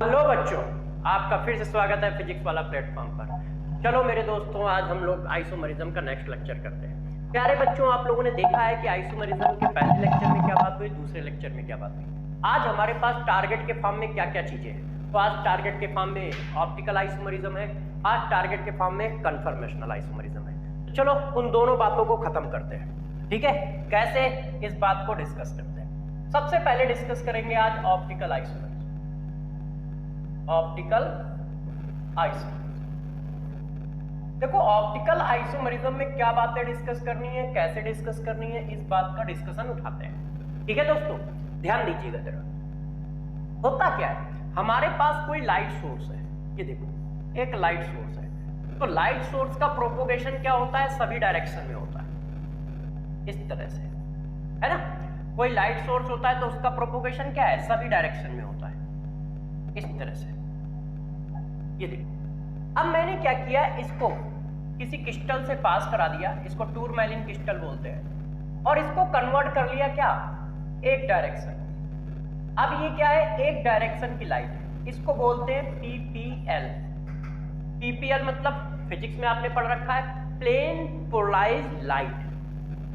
Hello बच्चों, आपका फिर से स्वागत है फिजिक्स वाला प्लेटफॉर्म पर। चलो मेरे दोस्तों, आज हम लोग आइसोमरिज्म का नेक्स्ट लेक्चर करते हैं। प्यारे बच्चों, आप लोगों ने देखा है कि आइसोमरिज्म के पहले लेक्चर में क्या बात हुई, दूसरे लेक्चर में क्या बात हुई। आज हमारे पास टारगेट के फॉर्म में क्या क्या चीजें हैं। तो आज टारगेट के फॉर्म में ऑप्टिकल आइसोमरिज्म है, आज टारगेट के फॉर्म में कन्फर्मेशनल आइसोमरिज्म है। तो चलो उन दोनों बातों को खत्म करते हैं। ठीक है, कैसे, इस बात को डिस्कस करते हैं। सबसे पहले डिस्कस करेंगे आज ऑप्टिकल आइसोमरिज्म। ऑप्टिकल आइसोमरिज्म, देखो ऑप्टिकल आइसोमरिज्म में क्या बातें डिस्कस करनी है, कैसे डिस्कस करनी है, इस बात का डिस्कशन उठाते हैं। ठीक है दोस्तों, ध्यान दीजिएगा जरा। होता क्या है, हमारे पास कोई लाइट सोर्स है, ये देखो एक लाइट सोर्स है। तो लाइट सोर्स का प्रोपोगेशन क्या होता है, सभी डायरेक्शन में होता है, इस तरह से, है ना। कोई लाइट सोर्स होता है तो उसका प्रोपोगेशन क्या है, सभी डायरेक्शन में होता है, इस तरह से। ये देखो, अब मैंने क्या किया, इसको किसी क्रिस्टल से पास करा दिया, इसको टूरमैलिन क्रिस्टल बोलते हैं, और इसको कन्वर्ट कर लिया क्या, एक डायरेक्शन। अब ये क्या है, एक डायरेक्शन की लाइट है, इसको बोलते हैं पीपीएल। पीपीएल मतलब फिजिक्स में आपने पढ़ रखा है, plane polarised light.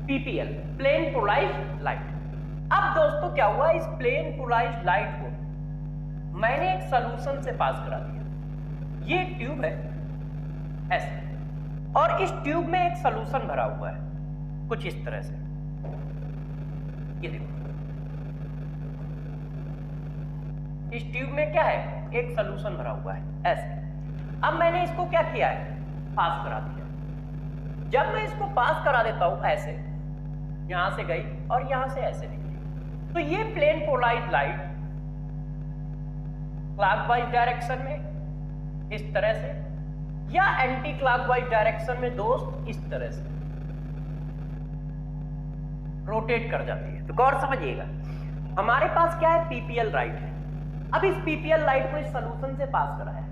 PPL, plane polarised light. अब दोस्तों क्या हुआ, इस प्लेन पोलराइज्ड लाइट को मैंने एक सॉल्यूशन से पास करा दिया। ये एक ट्यूब है ऐसे, और इस ट्यूब में एक सॉल्यूशन भरा हुआ है कुछ इस तरह से। ये देखो, इस ट्यूब में क्या है, एक सॉल्यूशन भरा हुआ है ऐसे। अब मैंने इसको क्या किया है, पास करा दिया। जब मैं इसको पास करा देता हूं ऐसे, यहां से गई और यहां से ऐसे निकली, तो ये plane polarised light clockwise direction में इस तरह से, या एंटी क्लॉकवाइज डायरेक्शन में दोस्त इस तरह से रोटेट कर जाती है। तो गौर समझिएगा, हमारे पास क्या है, पीपीएल लाइट है। अब इस पीपीएल लाइट को इस सॉल्यूशन से पास कराया,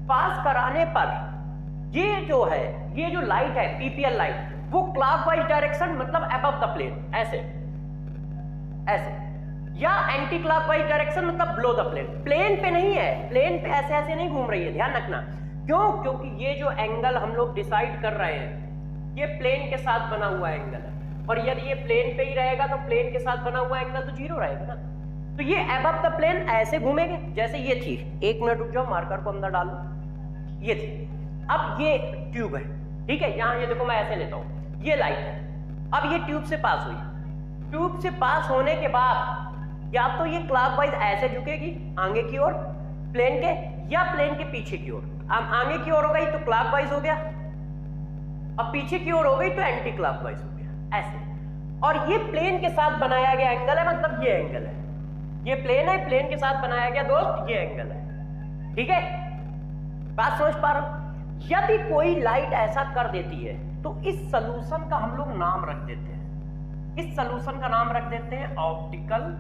पास कराने पर ये जो है, ये जो लाइट है पीपीएल लाइट, वो क्लॉकवाइज डायरेक्शन मतलब अबव द प्लेन ऐसे ऐसे, या एंटी क्लॉकवाइज डायरेक्शन मतलब बिलो द प्लेन। प्लेन पे नहीं है, प्लेन पे ऐसे ऐसे नहीं घूम रही है, ध्यान रखना। क्यों, क्योंकि ये जो एंगल हम लोग डिसाइड कर रहे हैं, ये प्लेन के साथ बना हुआ एंगल है, और यदि ये प्लेन पे ही रहेगा तो प्लेन के साथ बना हुआ एंगल तो जीरो रहेगा ना। तो ये अबव द प्लेन ऐसे घूमेंगे, जैसे ये थी, एक मिनट रुक जाओ, मार्कर को अंदर डाल लो, ये थी। अब ये ट्यूब है, ठीक है, यहां ये देखो मैं ऐसे लेता हूं, ये लाइट है। अब ये ट्यूब से पास हुई, ट्यूब से पास होने के बाद या तो ये क्लॉकवाइज ऐसे झुकेगी आगे की ओर प्लेन के, या प्लेन के पीछे की ओर। अब आगे की ओर हो गई तो क्लॉकवाइज हो गया, अब पीछे की ओर हो गई तो एंटी क्लॉकवाइज हो गया ऐसे। और ये प्लेन के साथ बनाया गया एंगल है, मतलब ये एंगल है, ये प्लेन है, प्लेन के साथ बनाया गया दोस्त ये एंगल है। ठीक है, बात समझ पा रहे हो। यदि कोई लाइट ऐसा कर देती है तो इस सॉल्यूशन का हम लोग नाम रख देते हैं, इस सॉल्यूशन का नाम रख देते हैं ऑप्टिकल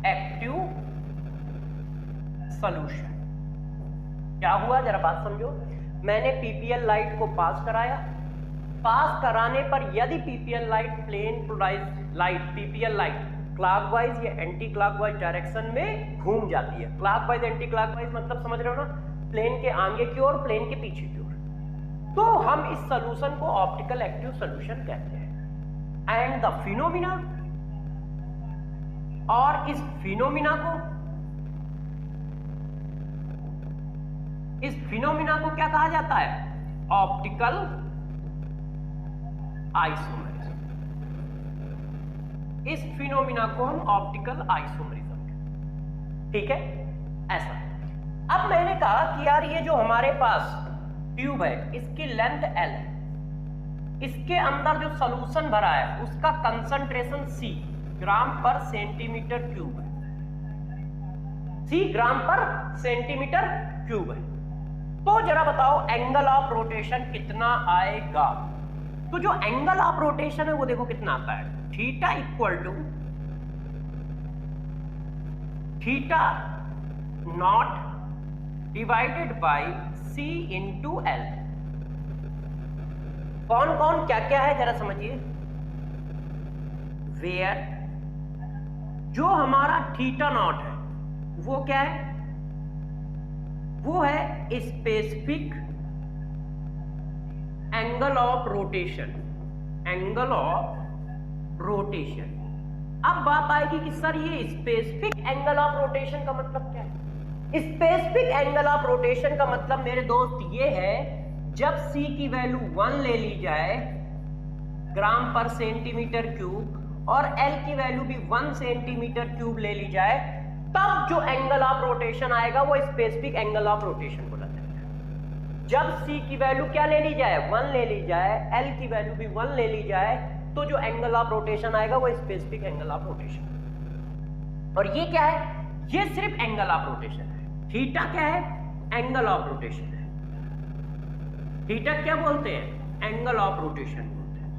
एक्टिव सॉल्यूशन। क्या हुआ जरा बात समझो, मैंने पीपीएल लाइट को पास कराया, पास कराने पर यदि PPL light plane polarised light, PPL light clockwise या एंटी क्लॉकवाइज डायरेक्शन में घूम जाती है। क्लॉकवाइज एंटी क्लॉकवाइज मतलब समझ रहे हो ना, प्लेन के आगे की ओर प्लेन के पीछे की ओर, तो हम इस सॉल्यूशन को ऑप्टिकल एक्टिव सॉल्यूशन कहते हैं। एंड द फिनोमिना, और इस फिनोमिना को क्या कहा जाता है, ऑप्टिकल आइसोमरिज्म। इस फिनोमिना को हम ऑप्टिकल आइसोमरिज्म कहते हैं। ठीक है, ऐसा। अब मैंने कहा कि यार ये जो हमारे पास ट्यूब है, इसकी लेंथ L है, इसके अंदर जो सॉल्यूशन भरा है उसका कंसंट्रेशन C ग्राम पर सेंटीमीटर क्यूब है, C ग्राम पर सेंटीमीटर क्यूब है। तो जरा बताओ एंगल ऑफ रोटेशन कितना आएगा। तो जो एंगल ऑफ रोटेशन है वो देखो कितना आता है, theta equal to theta naught divided by C into L। कौन कौन क्या क्या है जरा समझिए। वेयर जो हमारा थीटा नॉट है वो क्या है, वो है specific angle of rotation, angle of rotation. अब बात आएगी कि सर ये स्पेसिफिक एंगल ऑफ रोटेशन का मतलब क्या है। स्पेसिफिक एंगल ऑफ रोटेशन का मतलब मेरे दोस्त ये है, जब c की वैल्यू 1 ले ली जाए ग्राम पर सेंटीमीटर क्यूब और l की वैल्यू भी 1 सेंटीमीटर क्यूब ले ली जाए, तब जो एंगल ऑफ रोटेशन आएगा वो स्पेसिफिक एंगल ऑफ रोटेशन बोला जाएगा। जब c की वैल्यू क्या ले ली जाए, 1 ले ली जाए, l की वैल्यू भी 1 ले ली जाए, तो जो एंगल ऑफ रोटेशन आएगा वो स्पेसिफिक एंगल ऑफ रोटेशन। और ये क्या है, ये सिर्फ एंगल ऑफ रोटेशन है। थीटा क्या है, एंगल ऑफ रोटेशन है। थीटा क्या बोलते हैं, एंगल ऑफ रोटेशन बोलते हैं।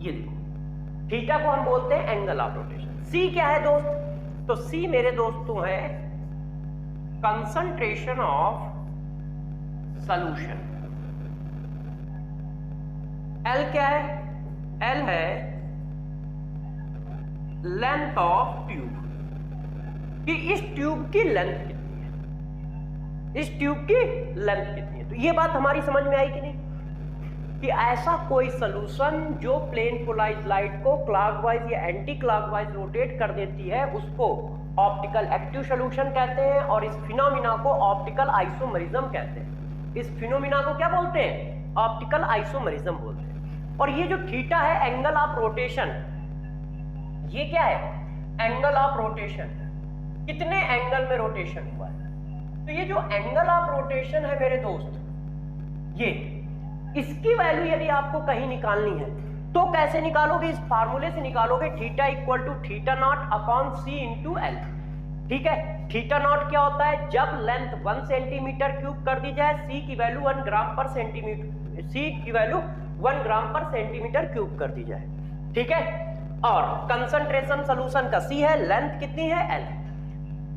ये देखो, थीटा को हम बोलते हैं एंगल ऑफ रोटेशन। सी क्या है दोस्त, तो सी मेरे दोस्तों है कंसंट्रेशन ऑफ सॉल्यूशन। एल क्या है, एल है लेंथ ऑफ ट्यूब, कि इस ट्यूब की लेंथ कितनी है, इस ट्यूब की लेंथ कितनी है। तो ये बात हमारी समझ में आई कि नहीं, कि ऐसा कोई सॉल्यूशन जो प्लेन पोलराइज लाइट को क्लॉकवाइज या एंटी क्लॉकवाइज रोटेट कर देती है, उसको ऑप्टिकल एक्टिव सॉल्यूशन कहते हैं, और इस फिनोमिना को ऑप्टिकल आइसोमरिज्म कहते हैं। इस फिनोमिना को क्या बोलते हैं, ऑप्टिकल आइसोमरिज्म बोलते हैं। और ये जो थीटा है एंगल ऑफ रोटेशन, ये क्या है, एंगल ऑफ रोटेशन, कितने एंगल में रोटेशन हुआ है। तो ये जो एंगल ऑफ रोटेशन है मेरे दोस्त, ये इसकी वैल्यू यदि आपको कहीं निकालनी है तो कैसे निकालोगे, इस फार्मूले से निकालोगे, theta equal to theta naught upon सी इंटू एल। ठीक है, थीटा नॉट क्या होता है, जब लेंथ 1 सेंटीमीटर क्यूब कर दी जाए, सी की वैल्यू 1 ग्राम पर सेंटीमीटर, सी की वैल्यू 1 ग्राम पर सेंटीमीटर क्यूब कर दी जाए। ठीक है, और कंसंट्रेशन सॉल्यूशन का सी है, लेंथ कितनी है, एल है।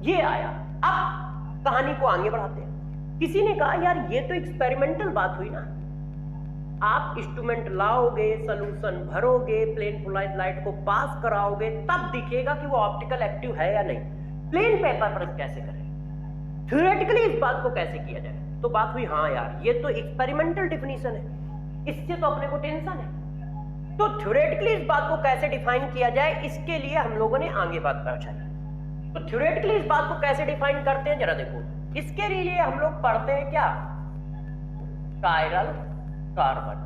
ये आया। अब कहानी को आगे बढ़ाते हैं। किसी ने कहा यार ये तो एक्सपेरिमेंटल बात हुई ना, आप इंस्ट्रूमेंट लाओगे, सॉल्यूशन भरोगे, प्लेन पोलराइज लाइट को पास कराओगे, तब दिखेगा कि वो ऑप्टिकल एक्टिव है या नहीं। प्लेन पेपर पर कैसे करें, थ्योरेटिकली इस बात को कैसे किया जाए। तो बात हुई हाँ यार ये तो एक्सपेरिमेंटल डिफिनीशन है, इससे तो अपने को टेंशन है, तो थ्योरेटिकली इस बात को कैसे डिफाइन किया जाए, इसके लिए हम लोगों ने आगे बात पहुंचाई। तो थ्योरेटिकली इस बात को कैसे डिफाइन करते हैं जरा देखो। इसके लिए हम लोग पढ़ते हैं क्या, कायरल कार्बन।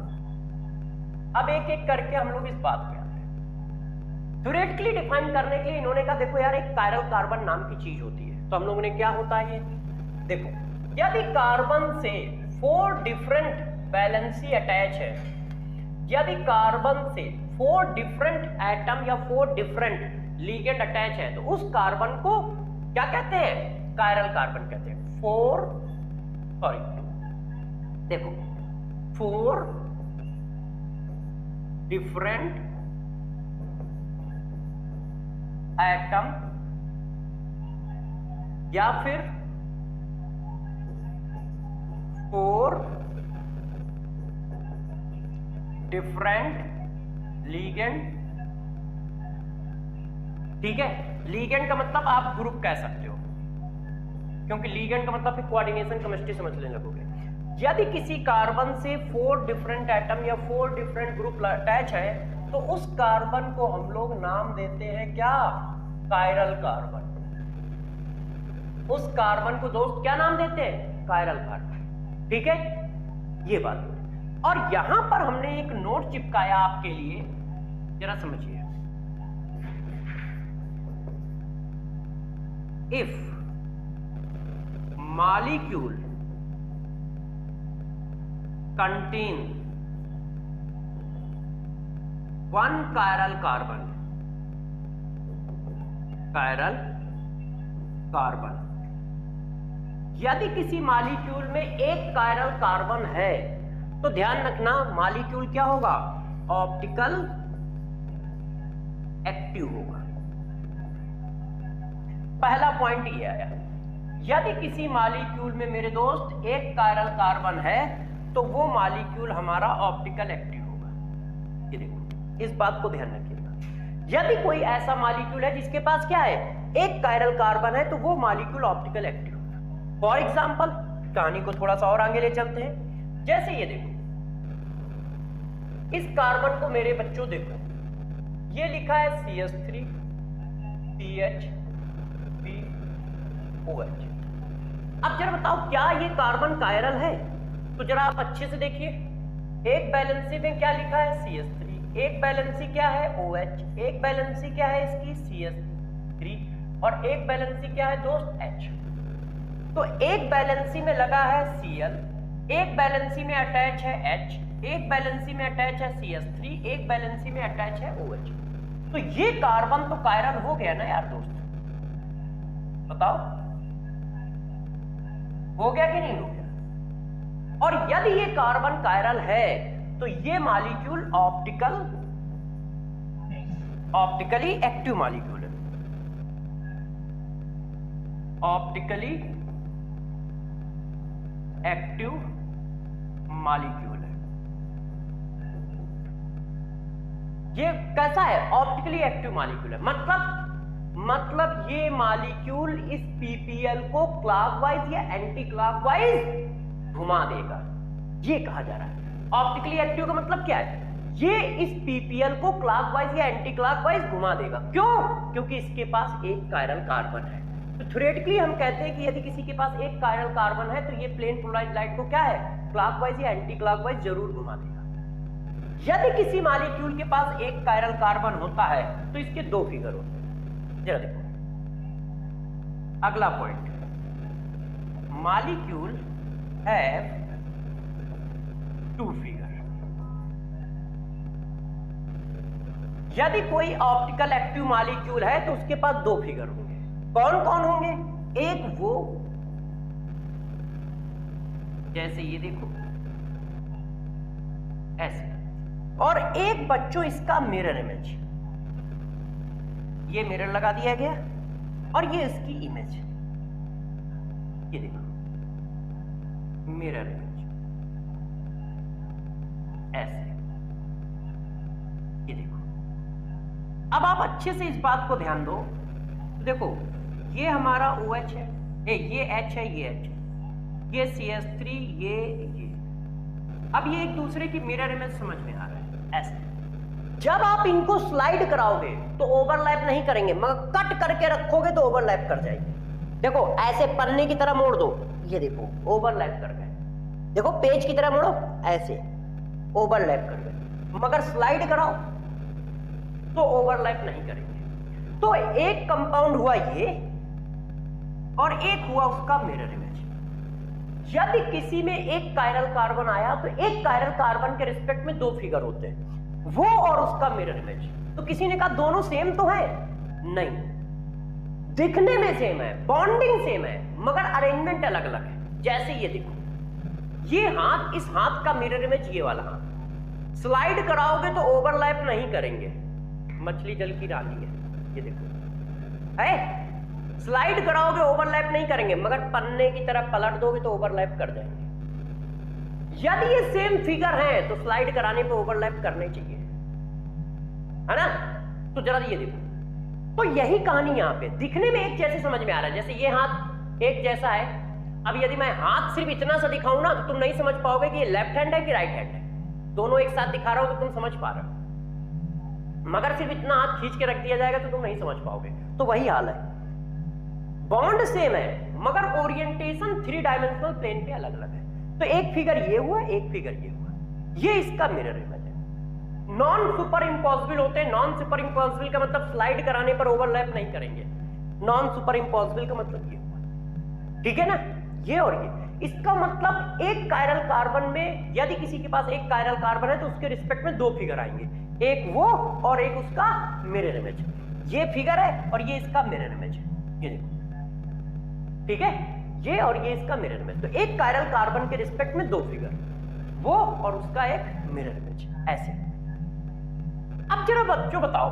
अब एक एक करके हम लोग इस बात पे आते हैं। थ्योरेटिकली डिफाइन करने के लिए इन्होंने कहा देखो यार एक कायरल कार्बन नाम की चीज होती है। तो हम लोगों ने क्या होता है ये देखो, यदि कार्बन से 4 डिफरेंट वैलेंसी अटैच है, यदि कार्बन से 4 डिफरेंट एटम या 4 डिफरेंट लिगेंड अटैच है, तो उस कार्बन को क्या कहते हैं, कायरल कार्बन कहते हैं। 4 डिफरेंट एटम या फिर 4 डिफरेंट लीगेंड। ठीक है, लीगेंड का मतलब आप ग्रुप कह सकते हो, क्योंकि लीगेंड का मतलब फिर कोऑर्डिनेशन केमिस्ट्री समझ लेने लगोगे। यदि किसी कार्बन से 4 डिफरेंट एटम या 4 डिफरेंट ग्रुप अटैच है, तो उस कार्बन को हम लोग नाम देते हैं क्या, कायरल कार्बन। उस कार्बन को दोस्त क्या नाम देते हैं, कायरल कार्बन। ठीक है, ये बात। और यहां पर हमने एक नोट चिपकाया आपके लिए, जरा समझिए। If molecule contain 1 chiral carbon, यदि किसी मॉलिक्यूल में एक कायरल कार्बन है, तो ध्यान रखना मॉलिक्यूल क्या होगा, ऑप्टिकल एक्टिव होगा। पहला पॉइंट ये आया, यदि किसी मॉलिक्यूल में मेरे दोस्त एक कायरल कार्बन है, तो वो मॉलिक्यूल हमारा ऑप्टिकल एक्टिव होगा। ये देखो, इस बात को ध्यान रखिएगा। यदि कोई ऐसा मॉलिक्यूल है जिसके पास क्या है, एक कायरल कार्बन है तो वो मॉलिक्यूल ऑप्टिकल एक्टिव होगा। फॉर एग्जाम्पल कहानी को थोड़ा सा और आगे ले चलते हैं। जैसे ये देखो, इस कार्बन को मेरे बच्चों देखो, ये लिखा है CH3 CH OH। अब जरा बताओ क्या ये कार्बन कायरल है? तो जरा आप अच्छे से देखिए, एक बैलेंसी में क्या लिखा है CH3, एक बैलेंसी क्या है OH, एक बैलेंसी क्या है इसकी CH3 और एक बैलेंसी क्या है दोस्त H। तो एक बैलेंसी में लगा है Cl, एक बैलेंसी में अटैच है H, एक बैलेंसी में अटैच है CH3, एक बैलेंसी में अटैच है OH। तो ये कार्बन तो कायरल हो गया ना यार दोस्त, बताओ हो गया कि नहीं हो गया? और यदि ये कार्बन कायरल है तो ये मॉलिक्यूल ऑप्टिकली एक्टिव मॉलिक्यूल है, ऑप्टिकली एक्टिव मॉलिक्यूल है। ये कैसा है? ऑप्टिकली एक्टिव मॉलिक्यूल है, मतलब ये मॉलिक्यूल इस पीपीएल को क्लॉकवाइज या एंटी क्लॉकवाइज घुमा देगा, ये कहा जा रहा है। ऑप्टिकली एक्टिव का मतलब क्या है? ये इस पीपीएल को क्लॉकवाइज या एंटी क्लॉकवाइज घुमा देगा। क्यों? क्योंकि इसके पास एक कायरल कार्बन है। तो थ्योरेटिकली हम कहते हैं कि यदि किसी के पास एक कायरल कार्बन है तो ये प्लेन पोलराइज्ड लाइट को क्या है? क्लॉकवाइज या एंटी क्लॉकवाइज जरूर घुमा देगा। यदि किसी मॉलिक्यूल के पास एक कायरल कार्बन होता है तो इसके दो फिगर होते हैं। जरा देखो अगला point, molecule have to figure. यदि कोई ऑप्टिकल एक्टिव मॉलिक्यूल है तो उसके पास दो फिगर होंगे। कौन कौन होंगे? एक वो, जैसे ये देखो ऐसे, और एक बच्चों इसका मिरर इमेज, ये मिरर लगा दिया गया और ये इसकी इमेज, ये देखो मिरर इमेज ऐसे, ये देखो। अब आप अच्छे से इस बात को ध्यान दो, तो देखो ये हमारा OH है, ये H है, ये H है, ये CH3, ये अब ये एक दूसरे की मिरर इमेज समझ में आ रहा है ऐसे। जब आप इनको स्लाइड कराओगे तो ओवरलैप नहीं करेंगे, मगर कट करके रखोगे तो ओवरलैप कर जाएंगे। देखो ऐसे पन्ने की तरह मोड़ दो, ये देखो ओवरलैप कर गए। देखो पेज की तरह मोड़ो, ऐसे ओवरलैप कर गए, मगर स्लाइड कराओ तो ओवरलैप नहीं करेंगे। तो एक कंपाउंड हुआ ये और एक हुआ उसका मिरर इमेज। यदि किसी में एक कायरल कार्बन आया तो एक कायरल कार्बन के रिस्पेक्ट में दो फिगर होते हैं, वो और उसका मिरर इमेज। तो किसी ने कहा दोनों सेम तो है? नहीं, दिखने में सेम है, बॉन्डिंग सेम है, मगर अरेंजमेंट अलग अलग है। जैसे ये देखो, ये हाथ, इस हाथ का मिरर इमेज ये वाला हाथ, स्लाइड कराओगे तो ओवरलैप नहीं करेंगे। मछली जल की रानी है, ये देखो है, स्लाइड कराओगे ओवरलैप नहीं करेंगे, मगर पन्ने की तरह पलट दोगे तो ओवरलैप कर जाएंगे। यदि ये सेम फिगर है तो स्लाइड कराने पे ओवरलैप करने चाहिए, है ना? तो जरा ये देखो, तो यही कहानी यहां पे दिखने में एक जैसे समझ में आ रहा है, जैसे ये हाथ एक जैसा है। अब यदि मैं हाथ सिर्फ इतना सा दिखाऊं ना तो तुम नहीं समझ पाओगे कि ये लेफ्ट हैंड है कि राइट हैंड है। दोनों एक साथ दिखा रहा हो तो तुम समझ पा रहे हो, मगर सिर्फ इतना हाथ खींच के रख दिया जाएगा तो तुम नहीं समझ पाओगे। तो वही हाल है, बॉन्ड सेम है मगर ओरिएंटेशन थ्री डायमेंशनल प्लेन पे अलग अलग है। तो एक फिगर ये हुआ, एक फिगर ये हुआ, ये इसका मिरर इमेज है। नॉन सुपर इम्पॉसिबल होते हैं। नॉन सुपर इम्पॉसिबल का मतलब स्लाइड कराने पर ओवरलैप नहीं करेंगे। नॉन सुपर इम्पॉसिबल का मतलब ये हुआ, ठीक है ना? ये और ये, इसका मतलब एक कायरल कार्बन में यदि किसी के पास एक कायरल कार्बन है तो उसके रिस्पेक्ट में दो फिगर आएंगे, एक वो और एक उसका मिरर इमेज। ये फिगर है और ये इसका मिरर इमेज है, ये देखो, ठीक है? ये और ये इसका मिरर इमेज। तो एक कायरल कार्बन के रिस्पेक्ट में दो फिगर, वो और उसका एक मिरर इमेज, ऐसे। अब जरा बच्चों बताओ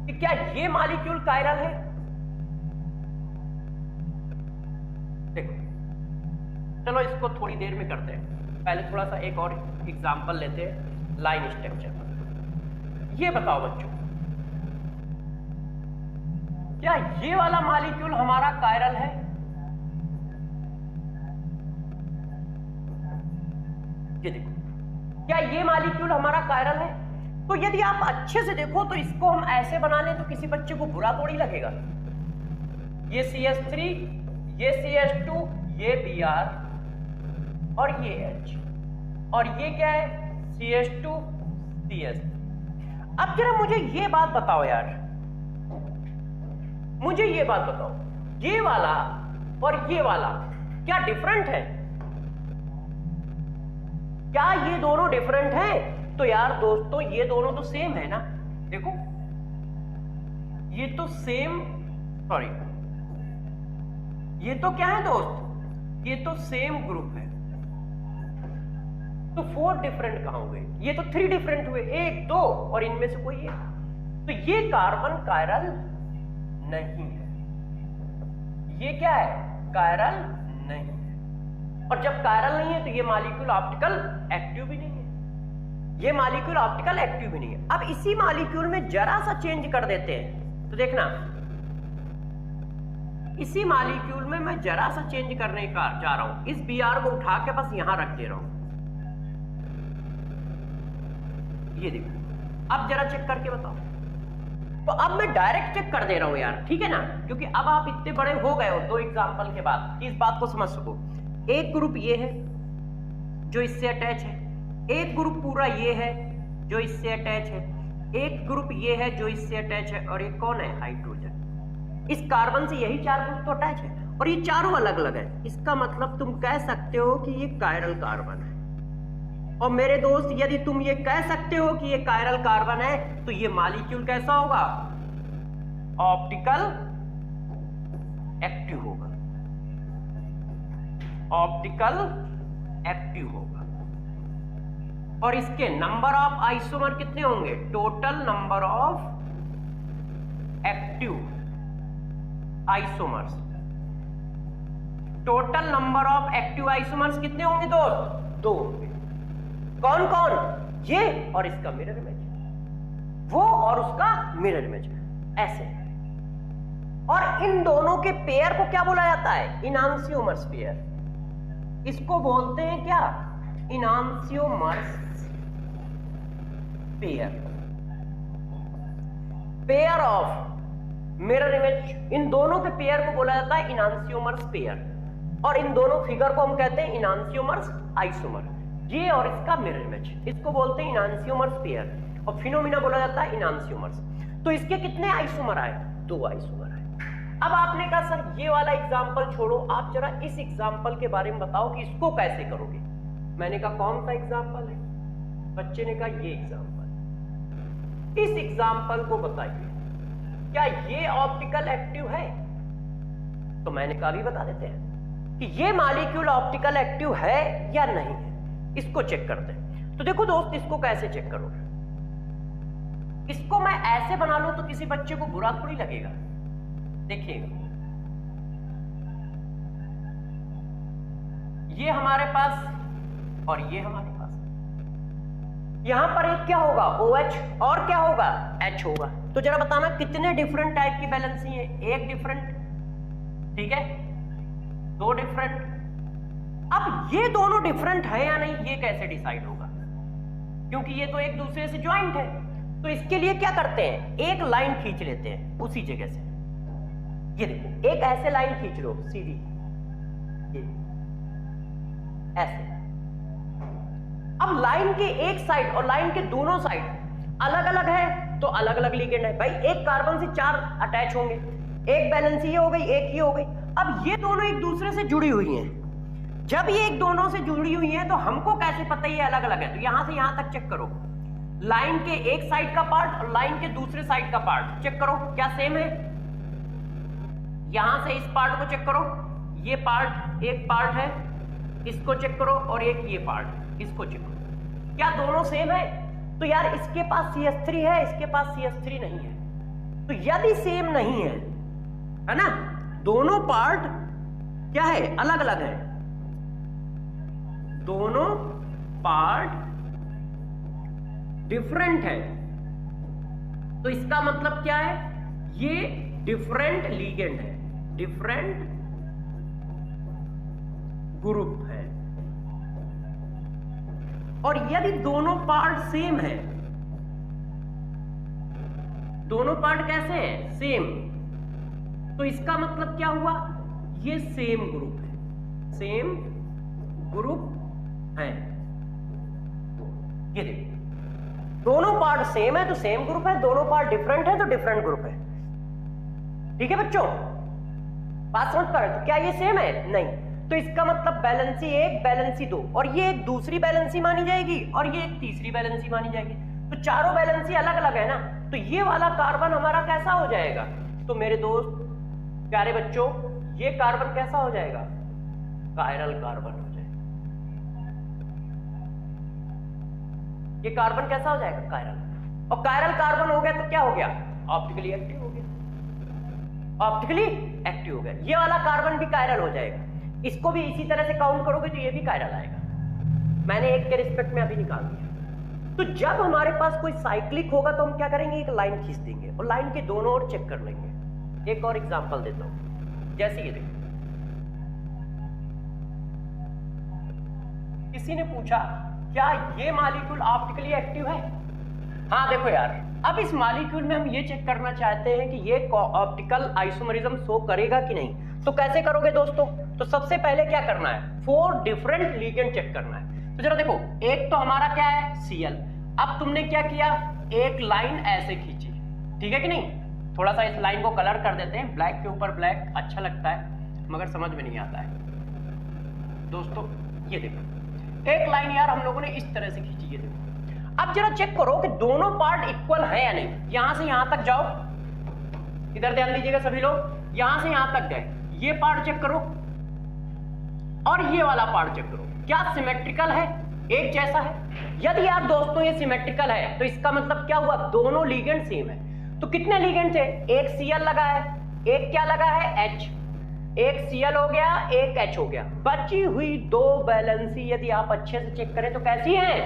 कि क्या ये मॉलिक्यूल कायरल है? देखो, चलो इसको थोड़ी देर में करते हैं, पहले थोड़ा सा एक और एग्जांपल लेते हैं लाइन स्ट्रक्चर पर। ये बताओ बच्चों, क्या ये वाला मॉलिक्यूल हमारा कायरल है? ये देखो, क्या ये मॉलिक्यूल हमारा कायरल है? तो यदि आप अच्छे से देखो तो इसको हम ऐसे बना लें तो किसी बच्चे को बुरा थोड़ी लगेगा। ये CH3, ये CH2, ये Br और ये H, और ये क्या है? CH2 CS। अब जरा मुझे ये बात बताओ यार, मुझे ये बात बताओ, ये वाला और ये वाला क्या डिफरेंट है? क्या ये दोनों डिफरेंट हैं? तो यार दोस्तों ये दोनों तो सेम है ना। देखो ये तो सेम, सॉरी ये तो क्या है दोस्त, ये तो सेम ग्रुप है। तो 4 डिफरेंट कहां हुए? ये तो 3 डिफरेंट हुए, 1 2 और इनमें से कोई एक। तो ये कार्बन कायरल नहीं है। ये क्या है? कायरल नहीं है। और जब कायरल नहीं है तो ये मॉलिक्यूल ऑप्टिकल एक्टिव भी नहीं है। ये मॉलिक्यूल ऑप्टिकल एक्टिव भी नहीं है। अब इसी मॉलिक्यूल में जरा सा चेंज कर देते हैं तो देखना, इसी मॉलिक्यूल में मैं जरा सा चेंज करने का जा रहा हूं। इस Br को उठा के बस यहां रख दे रहा हूं। ये देखो, अब जरा चेक करके बताओ। तो अब मैं डायरेक्ट चेक कर दे रहा हूं यार, ठीक है ना, क्योंकि अब आप इतने बड़े हो गए हो 2 एग्जांपल के बाद कि इस बात को समझ सको। एक ग्रुप ये है जो इससे अटैच है, एक ग्रुप पूरा ये है जो इससे अटैच है, एक ग्रुप ये है जो इससे अटैच है, और एक कौन है? हाइड्रोजन। इस कार्बन से यही 4 ग्रुप तो अटैच है और ये चारों अलग अलग है। इसका मतलब तुम कह सकते हो कि ये कायरल कार्बन है। और मेरे दोस्त यदि तुम ये कह सकते हो कि ये कायरल कार्बन है तो ये मॉलिक्यूल कैसा होगा? ऑप्टिकल एक्टिव होगा। ऑप्टिकल एक्टिव होगा। और इसके नंबर ऑफ आइसोमर कितने होंगे? Total number of active isomers, total number of active isomers कितने होंगे दोस्त? 2 होंगे। कौन कौन? ये और इसका मिरर इमेज, वो और उसका मिरर इमेज, ऐसे। और इन दोनों के पेयर को क्या बोला जाता है? Enantiomers pair. इसको बोलते हैं क्या? Enantiomers pair. Pair of mirror image, इन दोनों के पेयर को बोला जाता है इनांसियोमर्स पेयर। और इन दोनों फिगर को हम कहते हैं इनांसियोमर्स आइसोमर। ये और इसका मिरर इमेज, इसको बोलते हैं इनांसियोमर्स पेयर और फिनोमिना बोला जाता है इनांसियोमर्स। तो इसके कितने आइसोमर आए? 2 आइसोमर आए। अब आपने कहा सर ये वाला एग्जांपल छोड़ो, आप जरा इस एग्जांपल के बारे में बताओ कि इसको कैसे करोगे। मैंने कहा कौन सा एग्जांपल है? बच्चे ने कहा ये एग्जांपल। इस एग्जांपल को बताइए, क्या ये ऑप्टिकल एक्टिव है? तो मैंने कहा भी बता देते हैं कि ये मॉलिक्यूल ऑप्टिकल एक्टिव है या नहीं है। इसको चेक करते हैं। तो देखो दोस्त, इसको कैसे चेक करोगे? इसको मैं ऐसे बना लूं तो किसी बच्चे को बुरा थोड़ी लगेगा। देखिएगा, ये हमारे पास और ये हमारे पास, यहां पर एक क्या होगा? OH और क्या होगा? H होगा। तो जरा बताना कितने डिफरेंट टाइप की बैलेंसिंग है? 1 डिफरेंट, ठीक है, 2 डिफरेंट। अब ये दोनों डिफरेंट है या नहीं ये कैसे डिसाइड होगा? क्योंकि ये तो एक दूसरे से ज्वाइंट है। तो इसके लिए क्या करते हैं? एक लाइन खींच लेते हैं उसी जगह से। ये देखो, एक ऐसे लाइन खींच लो सीधी, ये ऐसे। अब लाइन के एक साइड और लाइन के दोनों साइड अलग अलग है तो अलग अलग लिगेंड है। भाई एक कार्बन से 4 अटैच होंगे, एक बैलेंस ये हो गई, एक ये हो गई। अब ये दोनों एक दूसरे से जुड़ी हुई हैं। जब ये एक दोनों से जुड़ी हुई हैं तो हमको कैसे पता ये अलग अलग है? तो यहां से यहां तक चेक करो, लाइन के एक साइड का पार्ट और लाइन के दूसरे साइड का पार्ट चेक करो क्या सेम है। यहां से इस पार्ट को चेक करो, ये पार्ट एक पार्ट है, इसको चेक करो, और एक ये पार्ट, इसको चेक करो, क्या दोनों सेम है? तो यार इसके पास CH3 है, इसके पास CH3 नहीं है। तो यदि सेम नहीं है ना, दोनों पार्ट क्या है? अलग अलग है। दोनों पार्ट डिफरेंट है। तो इसका मतलब क्या है? ये डिफरेंट लीगेंड है, डिफरेंट ग्रुप है, और यदि दोनों पार्ट सेम है, दोनों पार्ट कैसे हैं? सेम, तो इसका मतलब क्या हुआ? ये सेम ग्रुप है, सेम ग्रुप है। ये देखिए, दोनों पार्ट सेम है तो सेम ग्रुप है, दोनों पार्ट डिफरेंट है तो डिफरेंट ग्रुप है। ठीक है बच्चों, बात समझ पा रहे? तो क्या ये सेम है? नहीं। तो इसका मतलब बैलेंसी 1 बैलेंसी 2, और ये एक दूसरी बैलेंसी मानी जाएगी और ये एक तीसरी बैलेंसी मानी जाएगी। तो चारों बैलेंसी अलग अलग है ना, तो ये वाला कार्बन हमारा कैसा हो जाएगा? तो मेरे दोस्त प्यारे बच्चों, ये कार्बन कैसा हो जाएगा? कायरल कार्बन हो जाएगा। ये कार्बन कैसा हो जाएगा? कायरल। और कायरल कार्बन हो गया तो क्या हो गया? ऑप्टिकली एक्टिव हो गया, ऑप्टिकली एक्टिव हो गया। ये वाला कार्बन भी कायरल हो जाएगा। इसको भी इसी तरह से काउंट करोगे तो ये भी कायरल आएगा। मैंने एक के रिस्पेक्ट में अभी निकाल दिया। तो जब हमारे पास कोई साइक्लिक होगा तो हम क्या करेंगे? एक लाइन खींच देंगे और लाइन के दोनों ओर चेक कर लेंगे। एक और एग्जांपल देता हूं, जैसे ये देखो, किसी ने पूछा क्या ये मॉलिक्यूल ऑप्टिकली एक्टिव है? हाँ देखो यार, अब इस मॉलिक्यूल में हम ये चेक करना चाहते हैं कि ये ऑप्टिकल आइसोमरिज्म शो करेगा कि नहीं। तो कैसे करोगे दोस्तों? तो सबसे पहले क्या करना है? 4 डिफरेंट लिगेंड चेक करना है। तो जरा देखो, एक तो हमारा क्या है? Cl। अब तुमने क्या किया? एक लाइन ऐसे खींची, ठीक है कि नहीं? थोड़ा सा इस लाइन को कलर कर देते हैं, ब्लैक के ऊपर ब्लैक अच्छा लगता है मगर समझ में नहीं आता है दोस्तों। ये देखो, एक लाइन यार हम लोगों ने इस तरह से खींची, ये देखो। अब जरा चेक करो कि दोनों पार्ट इक्वल है या नहीं। यहां से यहां तक जाओ, इधर ध्यान दीजिएगा सभी लोग, यहां से यहां तक गए, ये पार्ट चेक करो और ये वाला पार्ट चेक करो, क्या सिमेट्रिकल है? एक जैसा है? यदि यार दोस्तों ये सिमेट्रिकल है तो इसका मतलब क्या हुआ? दोनों लिगेंड सेम है। तो कितने लिगेंड थे? एक Cl लगा है, एक क्या लगा है? H। एक Cl हो गया, एक H हो गया। बची हुई 2 बैलेंसी यदि आप अच्छे से चेक करें तो कैसी है?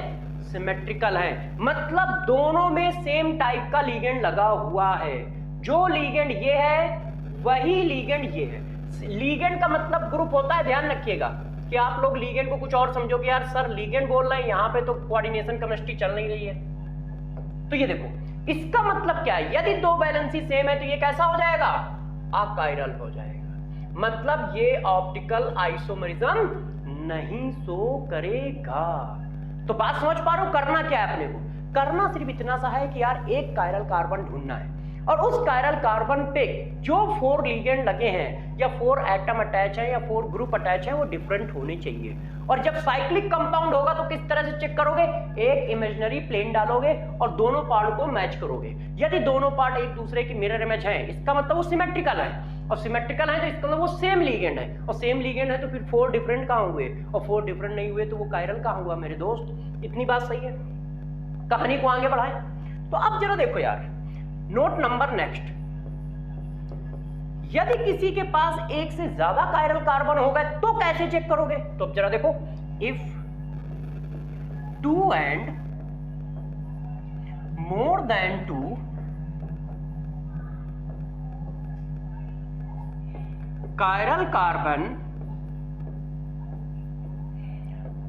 सिमेट्रिकल है। मतलब दोनों में सेम टाइप का लिगेंड लगा हुआ है। जो लिगेंड ये है वही लिगेंड ये है। लिगेंड का मतलब ग्रुप होता है, ध्यान रखिएगा कि आप लोग लिगेंड को कुछ और समझोगे। यार सर लिगेंड बोल रहे हैं, यहाँ पे तो कोऑर्डिनेशन केमिस्ट्री चल नहीं रही है। तो ये देखो, इसका मतलब क्या है? यदि 2 बैलेंसी सेम है तो ये कैसा हो जाएगा? अकायरल हो जाएगा। मतलब ये ऑप्टिकल आइसोमरिज्म नहीं शो करेगा। तो बात समझ पा रहे हो? करना क्या है अपने को? करना सिर्फ इतना सा है कि यार एक कायरल कार्बन ढूंढना है और उस कायरल कार्बन पे जो 4 लिगेंड लगे हैं या 4 एटम अटैच है या 4 ग्रुप अटैच है वो डिफरेंट होने चाहिए। और जब साइक्लिक कंपाउंड होगा तो किस तरह से चेक करोगे? एक इमेजिनरी प्लेन डालोगे और दोनों पार्ट को मैच करोगे। यदि दोनों पार्ट एक दूसरे की मिरर इमेज है इसका मतलब वो सिमेट्रिकल है, और सिमेट्रिकल है तो इसका मतलब वो सेम लिगेंड है, और सेम लिगेंड है तो फिर 4 डिफरेंट कहां हुए? और 4 डिफरेंट नहीं हुए तो वो कायरल कहां हुआ मेरे दोस्त? इतनी बात सही है, कहानी को आगे बढ़ाएं। तो अब जरा देखो यार, नोट नंबर नेक्स्ट, यदि किसी के पास एक से ज्यादा कायरल कार्बन होगा तो कैसे चेक करोगे? तो अब जरा देखो, if 2 and more than 2 chiral carbon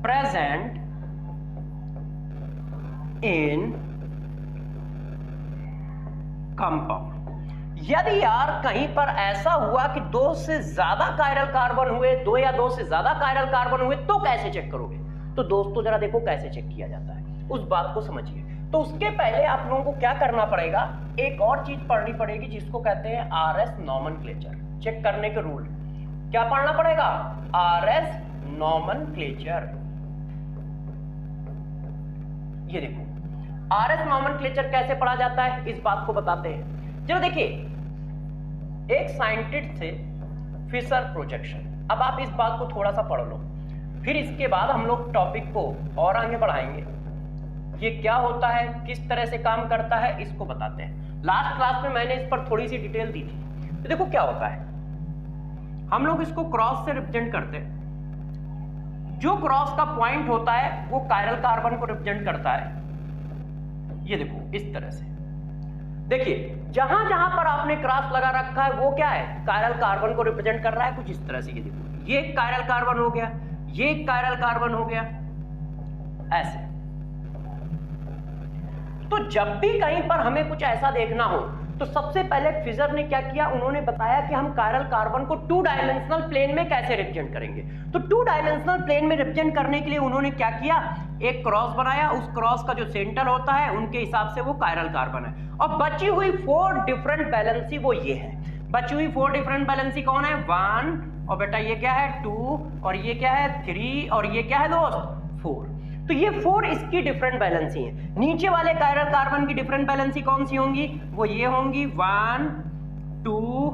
present in compound. यदि यार कहीं पर ऐसा हुआ कि 2 से ज्यादा कायरल कार्बन हुए, 2 या 2 से ज्यादा कायरल कार्बन हुए तो कैसे चेक करोगे? तो दोस्तों जरा देखो कैसे चेक किया जाता है, उस बात को समझिए। तो उसके पहले आप लोगों को क्या करना पड़ेगा? एक और चीज पढ़नी पड़ेगी जिसको कहते हैं RS नॉमेनक्लेचर। चेक करने के रूल क्या पढ़ना पड़ेगा? RS nomenclature. ये देखो, RS नॉमेनक्लेचर कैसे पढ़ा जाता है इस बात को बताते हैं। चलो देखिए, एक साइंटिस्ट थे फिशर प्रोजेक्शन। अब आप इस बात को थोड़ा सा पढ़ लो, फिर इसके बाद हम लोग टॉपिक को और आगे बढ़ाएंगे। ये क्या होता है, किस तरह से काम करता है, इसको बताते हैं। लास्ट क्लास में मैंने इस पर थोड़ी सी डिटेल दी थी। तो देखो क्या होता है, हम लोग इसको क्रॉस से रिप्रेजेंट करते हैं। जो क्रॉस का पॉइंट होता है वो कायरल कार्बन को रिप्रेजेंट करता है। ये देखो इस तरह से। देखिए जहां जहां पर आपने क्रॉस लगा रखा है वो क्या है, कायरल कार्बन को रिप्रेजेंट कर रहा है कुछ इस तरह से। ये देखो ये कायरल कार्बन हो गया, ये कायरल कार्बन हो गया, ऐसे। तो जब भी कहीं पर हमें कुछ ऐसा देखना हो तो सबसे पहले फिजर ने क्या किया, उन्होंने बताया कि हम कायरल कार्बन को 2 डायमेंशनल प्लेन में कैसे रिप्रेजेंट करेंगे। तो 2 डायमेंशनल प्लेन में रिप्रेजेंट करने के लिए उन्होंने क्या किया, एक क्रॉस बनाया, उस क्रॉस का जो सेंटर होता है उनके हिसाब से वो कायरल कार्बन है। और बची हुई 4 डिफरेंट बैलेंसी वो ये है, बची हुई 4 डिफरेंट बैलेंसी कौन है, 1, और बेटा ये क्या है 2, और ये क्या है 3, और ये क्या है दोस्त 4। तो ये 4 इसकी डिफरेंट बैलेंसी है। नीचे वाले कायरल कार्बन की डिफरेंट बैलेंसी कौन सी होंगी, वो ये होंगी 1, 2,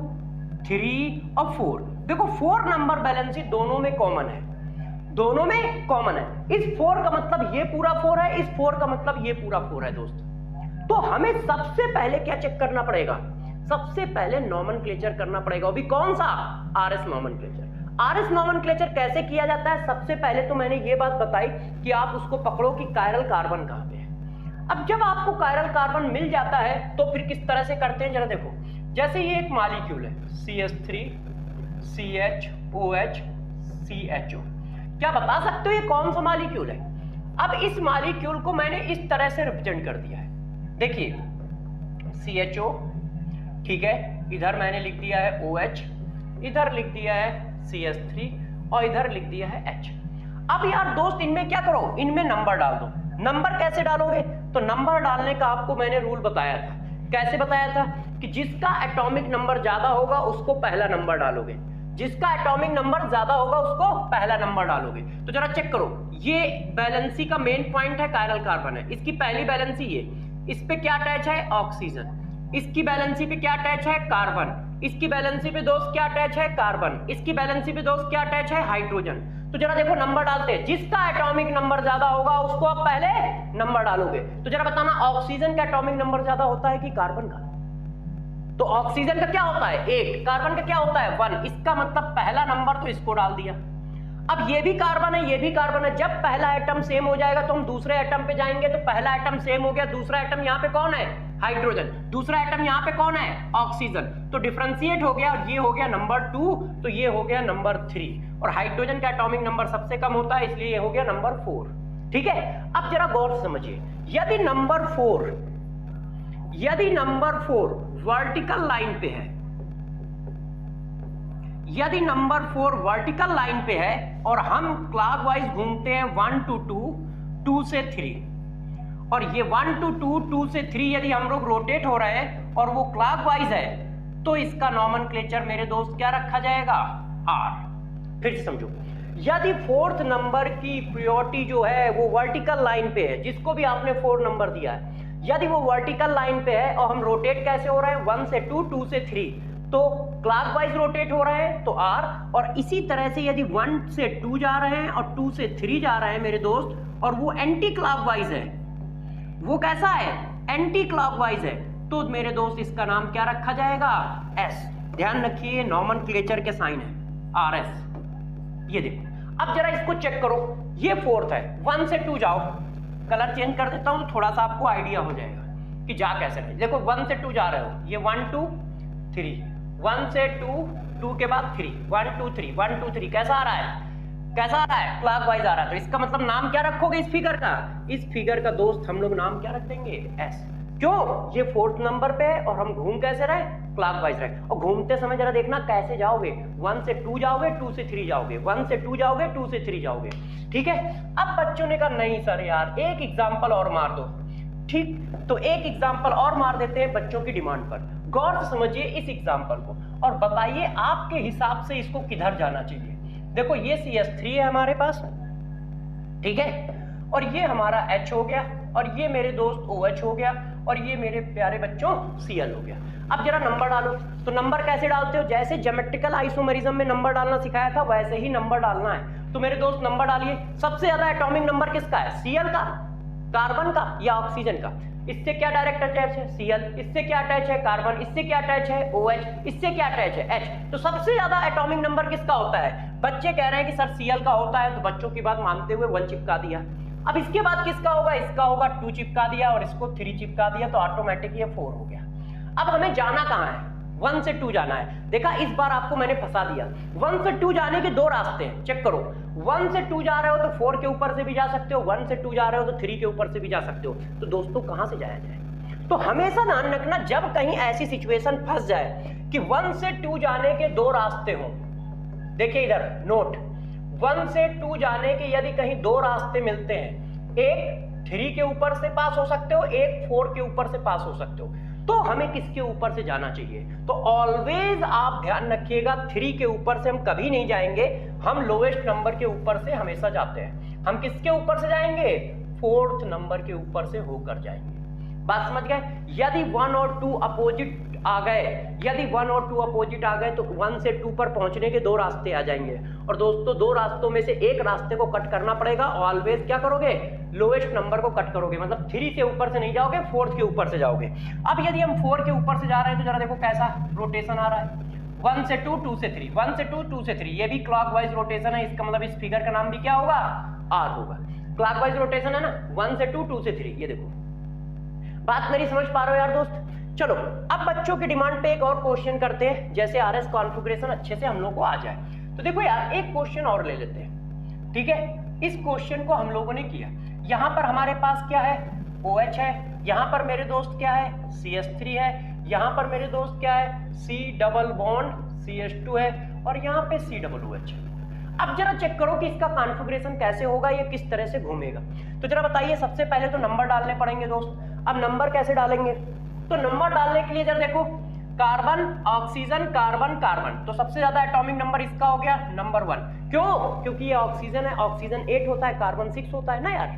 3 और 4। देखो 4 नंबर बैलेंसी दोनों में कॉमन है, दोनों में कॉमन है। इस 4 का मतलब ये पूरा 4 है, इस 4 का मतलब ये पूरा 4 है दोस्त। तो हमें सबसे पहले क्या चेक करना पड़ेगा, सबसे पहले नॉमेनक्लेचर करना पड़ेगा। अभी कौन सा, आरएस नॉमेनक्लेचर। आरएस नॉमेनक्लेचर कैसे किया जाता है, सबसे पहले तो मैंने ये बात बताई कि आप उसको पकड़ो कि कायरल कार्बन कहां पे है। अब जब आपको कायरल कार्बन मिल जाता है तो फिर किस तरह से करते हैं जरा देखो। जैसे ये एक मॉलिक्यूल है CH3 CHOH CHO, क्या बता सकते हो ये कौन सा मॉलिक्यूल है। अब इस मॉलिक्यूल को मैंने इस तरह से रिप्रेजेंट कर दिया है, देखिए CHO, ठीक है, इधर मैंने लिख दिया है OH, इधर लिख दिया है CH3 और इधर लिख दिया है H। अब यार दोस्त इनमें क्या करो, इनमें नंबर डाल दो। नंबर कैसे डालोगे, तो नंबर डालने का आपको मैंने रूल बताया था। कैसे बताया था कि जिसका एटॉमिक नंबर ज्यादा होगा उसको पहला नंबर डालोगे, जिसका एटॉमिक नंबर ज्यादा होगा उसको पहला नंबर डालोगे। तो जरा चेक करो, ये बैलेंसी का मेन पॉइंट है कायरल कार्बन है, इसकी पहली बैलेंसी ये, इस पे क्या अटैच है ऑक्सीजन, इसकी बैलेंसी पे क्या अटैच है कार्बन, इसकी बैलेंसी पे दोस्त क्या अटैच है कार्बन, इसकी बैलेंसी पे दोस्त क्या अटैच है हाइड्रोजन। तो जरा देखो नंबर डालते हैं, जिसका एटॉमिक नंबर ज्यादा होगा उसको आप पहले नंबर डालोगे। तो जरा बताना ऑक्सीजन का एटॉमिक नंबर ज्यादा होता है कि कार्बन का, तो ऑक्सीजन का क्या होता है 8, कार्बन का क्या होता है 1, इसका मतलब पहला नंबर तो इसको डाल दिया। अब ये भी कार्बन है, ये भी कार्बन है, जब पहला एटम सेम हो जाएगा तो हम दूसरे एटम पे जाएंगे, तो पहला एटम सेम हो गया, दूसरा एटम यहाँ पे कौन है हाइड्रोजन, दूसरा एटम यहाँ पे कौन है ऑक्सीजन, तो डिफरेंशिएट हो गया और ये हो गया नंबर 2, तो ये हो गया नंबर 3, और हाइड्रोजन का एटॉमिक नंबर सबसे कम होता है इसलिए ये हो गया नंबर 4। ठीक है, अब जरा गौर से समझिए, यदि नंबर 4 वर्टिकल लाइन पे है, यदि नंबर 4 वर्टिकल लाइन पे है और हम क्लॉकवाइज घूमते हैं 1 to 2, 2 से 3, और ये 1 to 2, 2 से 3 यदि हम लोग रोटेट हो रहे हैं और वो क्लॉकवाइज है, तो इसका नॉमेनक्लेचर मेरे दोस्त क्या रखा जाएगा R। फिर समझो, यदि 4th नंबर की प्रायोरिटी जो है वो वर्टिकल लाइन पे है, जिसको भी आपने 4 नंबर दिया है, यदि वो वर्टिकल लाइन पे है और हम रोटेट कैसे हो रहे हैं 1 से 2, 2 से 3, तो क्लॉकवाइज रोटेट हो रहे हैं तो R, और इसी तरह से यदि 1 से 2 जा रहे हैं और 2 से 3 जा रहे हैं मेरे दोस्त, और वो एंटी क्लॉकवाइज है, वो कैसा है एंटी क्लॉकवाइज है, तो मेरे दोस्त इसका नाम क्या रखा जाएगा S। ध्यान रखिए नॉमेनक्लेचर के साइन है RS। ये देखो, अब जरा इसको चेक करो, ये 4th है, 1 से 2 जाओ, कलर चेंज कर देता हूं थोड़ा सा आपको आइडिया हो जाएगा कि जा कैसे रहे। देखो 1 से 2 जा रहे हो, ये 1 2 3, 1 से 2, 2 के बाद 3, 1 2 3, 1 2 3, कैसा आ रहा है, कैसा आ रहा है क्लॉकवाइज आ रहा है। तो इसका मतलब नाम क्या रखोगे इस फिगर का, इस फिगर का दोस्त हम लोग नाम क्या रख देंगे S। क्यों, ये 4th नंबर पे है और हम घूम कैसे रहे क्लॉकवाइज रहे, और घूमते समय जरा देखना कैसे जाओगे, 1 से 2 जाओगे, 2 से 3 जाओगे, 1 से 2 जाओगे, 2 से 3 जाओगे। ठीक है, अब बच्चों ने कहा नहीं सर यार एक एग्जाम्पल और मार दो। ठीक, तो एक एग्जाम्पल और मार देते हैं बच्चों की डिमांड पर। गौर से समझिए इस एग्जाम्पल को और बताइए आपके हिसाब से इसको किधर जाना चाहिए। देखो ये CH3 है हमारे पास, ठीक है, और ये हमारा H हो गया, और ये मेरे दोस्त OH हो गया, और ये मेरे प्यारे बच्चों Cl हो गया। अब जरा नंबर डालो, तो नंबर कैसे डालते हो, जैसे ज्योमेट्रिकल आइसोमेरिज्म में नंबर डालना सिखाया था वैसे ही नंबर डालना है। तो मेरे दोस्त नंबर डालिए, सबसे ज्यादा एटॉमिक नंबर किसका है Cl का, कार्बन का या ऑक्सीजन का। इससे क्या डायरेक्ट अटैच है Cl, इससे क्या अटैच है कार्बन, इससे क्या अटैच है OH, इससे क्या अटैच है H। तो सबसे ज्यादा एटॉमिक नंबर किसका होता है, बच्चे कह रहे हैं कि सर Cl का होता है, तो बच्चों की बात मानते हुए 1 चिपका दिया। अब इसके बाद किसका होगा, इसका होगा 2 चिपका दिया, और इसको 3 चिपका दिया, तो ऑटोमेटिक ये 4 हो गया। अब हमें जाना कहाँ है, 1 से 2 जाना है। देखा इस बार आपको मैंने फंसा दिया। 1 से 2 जाने के 2 रास्ते हैं, चेक करो। 1 से 2 जा रहे हो तो 4 के ऊपर से भी जा सकते हो, 1 से 2 जा रहे हो तो 3 के ऊपर से भी जा सकते हो। तो दोस्तों कहां से जाया जाए? तो हमेशा ध्यान रखना, जब कहीं ऐसी सिचुएशन फंस जाए कि 1 से 2 जाने के 2 रास्ते हों, देखिए इधर नोट, 1 से 2 जाने के यदि कहीं 2 रास्ते मिलते हैं, एक 3 के ऊपर से पास हो सकते हो, एक 4 के ऊपर से पास हो सकते हो, तो हमें किसके ऊपर से जाना चाहिए? तो ऑलवेज आप ध्यान रखिएगा 3 के ऊपर से हम कभी नहीं जाएंगे, हम लोएस्ट नंबर के ऊपर से हमेशा जाते हैं। हम किसके ऊपर से जाएंगे? 4th नंबर के ऊपर से होकर जाएंगे। बात समझ गए? यदि 1 और 2 अपोजिट आ गए, यदि 1 और 2 अपोजिट आ गए तो 1 से 2 पर पहुंचने के 2 रास्ते आ जाएंगे। और दोस्तों 2 रास्तों में से एक रास्ते को कट करना पड़ेगा। ऑलवेज क्या करोगे? लोएस्ट नंबर को कट करोगे, मतलब 3 से ऊपर से नहीं जाओगे, 4th के ऊपर से जाओगे। अब यदि हम 4 के ऊपर से जा रहे हैं तो जरा देखो कैसा रोटेशन आ रहा है, 1 से 2, 2 से 3, 1 से 2, 2 से 3, ये भी क्लॉकवाइज रोटेशन है। इसका मतलब इस फिगर का नाम भी क्या होगा? आर होगा। क्लॉकवाइज रोटेशन है ना, 1 से 2, 2 से 3। ये देखो, बात मेरी समझ पा रहे हो यार दोस्त? चलो अब बच्चों की डिमांड पे एक और क्वेश्चन करते हैं, जैसे आरएस कॉन्फ़िगरेशन अच्छे से हम लोग को आ जाए। तो देखो यार एक क्वेश्चन और ले लेते हैं, ठीक है? इस क्वेश्चन को हम लोगों ने किया, यहां पर हमारे पास क्या है? OH है, यहां पर मेरे दोस्त क्या है? CH3 है, यहां पर मेरे दोस्त क्या है? C डबल बॉन्ड CH2 है, और यहां पे COOH है। अब जरा चेक करो कि इसका कॉन्फ़िगरेशन कैसे होगा, ये किस तरह से घूमेगा। तो जरा बताइए, सबसे पहले तो नंबर डालने पड़ेंगे दोस्त। अब नंबर कैसे डालेंगे? तो नंबर डालने के लिए जरा देखो, कार्बन, ऑक्सीजन, कार्बन, कार्बन, तो सबसे ज्यादा एटॉमिक नंबर इसका हो गया नंबर 1। क्यों? क्योंकि ये ऑक्सीजन है, ऑक्सीजन 8 होता है, कार्बन 6 होता है ना यार।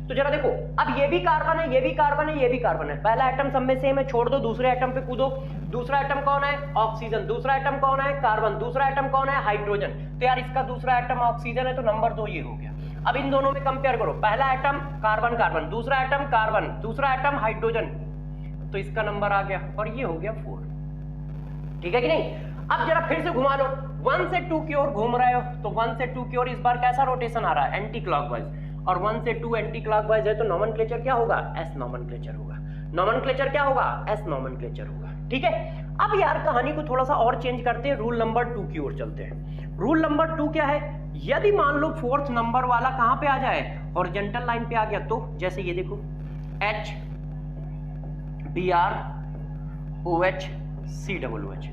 तो जरा देखो, अब ये भी कार्बन है, ये भी कार्बन है, ये भी कार्बन है। पहला एटम सब में सेम है, छोड़ दो, दूसरे एटम पे कूदो। दूसरा एटम कौन है? ऑक्सीजन। दूसरा एटम कौन है? कार्बन। दूसरा एटम कौन है? हाइड्रोजन। तो यार इसका दूसरा एटम ऑक्सीजन है, तो नंबर 2 ये हो गया। अब इन दोनों में कंपेयर करो, पहला एटम कार्बन कार्बन, दूसरा एटम कार्बन, दूसरा एटम हाइड्रोजन, तो इसका नंबर आ गया, और ये हो गया 4। ठीक है कि नहीं? अब जरा फिर से घुमा लो, 1 से 2 की ओर घूम रहे हो, तो 1 से 2 की ओर इस बार कैसा रोटेशन आ रहा है? Anti clockwise. और 1 से 2 एंटी क्लॉकवाइज है, तो नोमेनक्लेचर क्या होगा? एस नोमेनक्लेचर होगा। नोमेनक्लेचर क्या होगा? एस नोमेनक्लेचर होगा। ठीक है, अब यार कहानी को थोड़ा सा और चेंज करते हैं, रूल नंबर 2 की ओर चलते हैं। रूल नंबर 2 क्या है? यदि मान लो 4th नंबर वाला कहां पे आ जाए? हॉरिजॉन्टल लाइन पे आ गया, तो जैसे ये देखो H Br OH COOH।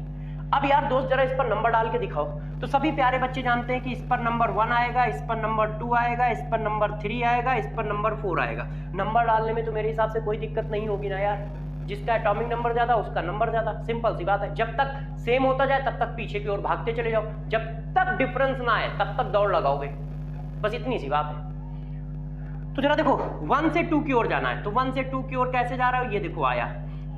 अब यार दोस्त जरा इस पर नंबर डाल के दिखाओ। तो सभी प्यारे बच्चे जानते हैं कि इस पर नंबर 1 आएगा, इस पर नंबर 2 आएगा, इस पर नंबर 3 आएगा, इस पर नंबर 4 आएगा। नंबर डालने में तो मेरे हिसाब से कोई दिक्कत नहीं होगी ना यार। जिसका एटॉमिक नंबर ज्यादा उसका नंबर ज्यादा, सिंपल सी बात है। जब तक सेम होता जाए तब तक पीछे की ओर भागते चले जाओ, जब तक डिफरेंस ना आए तब तक दौड़ लगाओगे, बस इतनी सी बात है। तो जरा देखो 1 से 2 की ओर जाना है, तो 1 से 2 की ओर कैसे जा रहा हो? ये देखो आया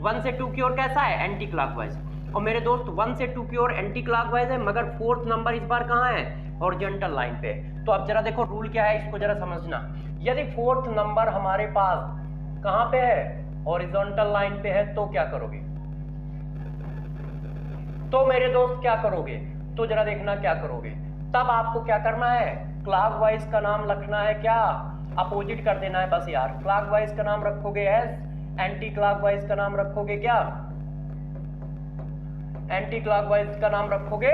1 से 2 की ओर कैसा है? Anti clockwise. और मेरे दोस्त 1 से 2 की ओर एंटी क्लॉकवाइज है, मगर 4th नंबर इस बार कहाँ है? हॉरिजॉन्टल लाइन पे। तो अब जरा देखो रूल क्या है, इसको जरा समझना। यदि 4th नंबर हमारे पास कहाँ पे है? हॉरिजॉन्टल लाइन पे है, तो क्या करोगे? तो मेरे दोस्त क्या करोगे? तो जरा देखना क्या करोगे। तब आपको क्या करना है? क्लॉकवाइज का नाम रखना है क्या? अपोजिट कर देना है बस यार। क्लॉकवाइज का नाम रखोगे एस, एंटी क्लॉकवाइज का नाम रखोगे क्या? एंटी क्लॉकवाइज का नाम रखोगे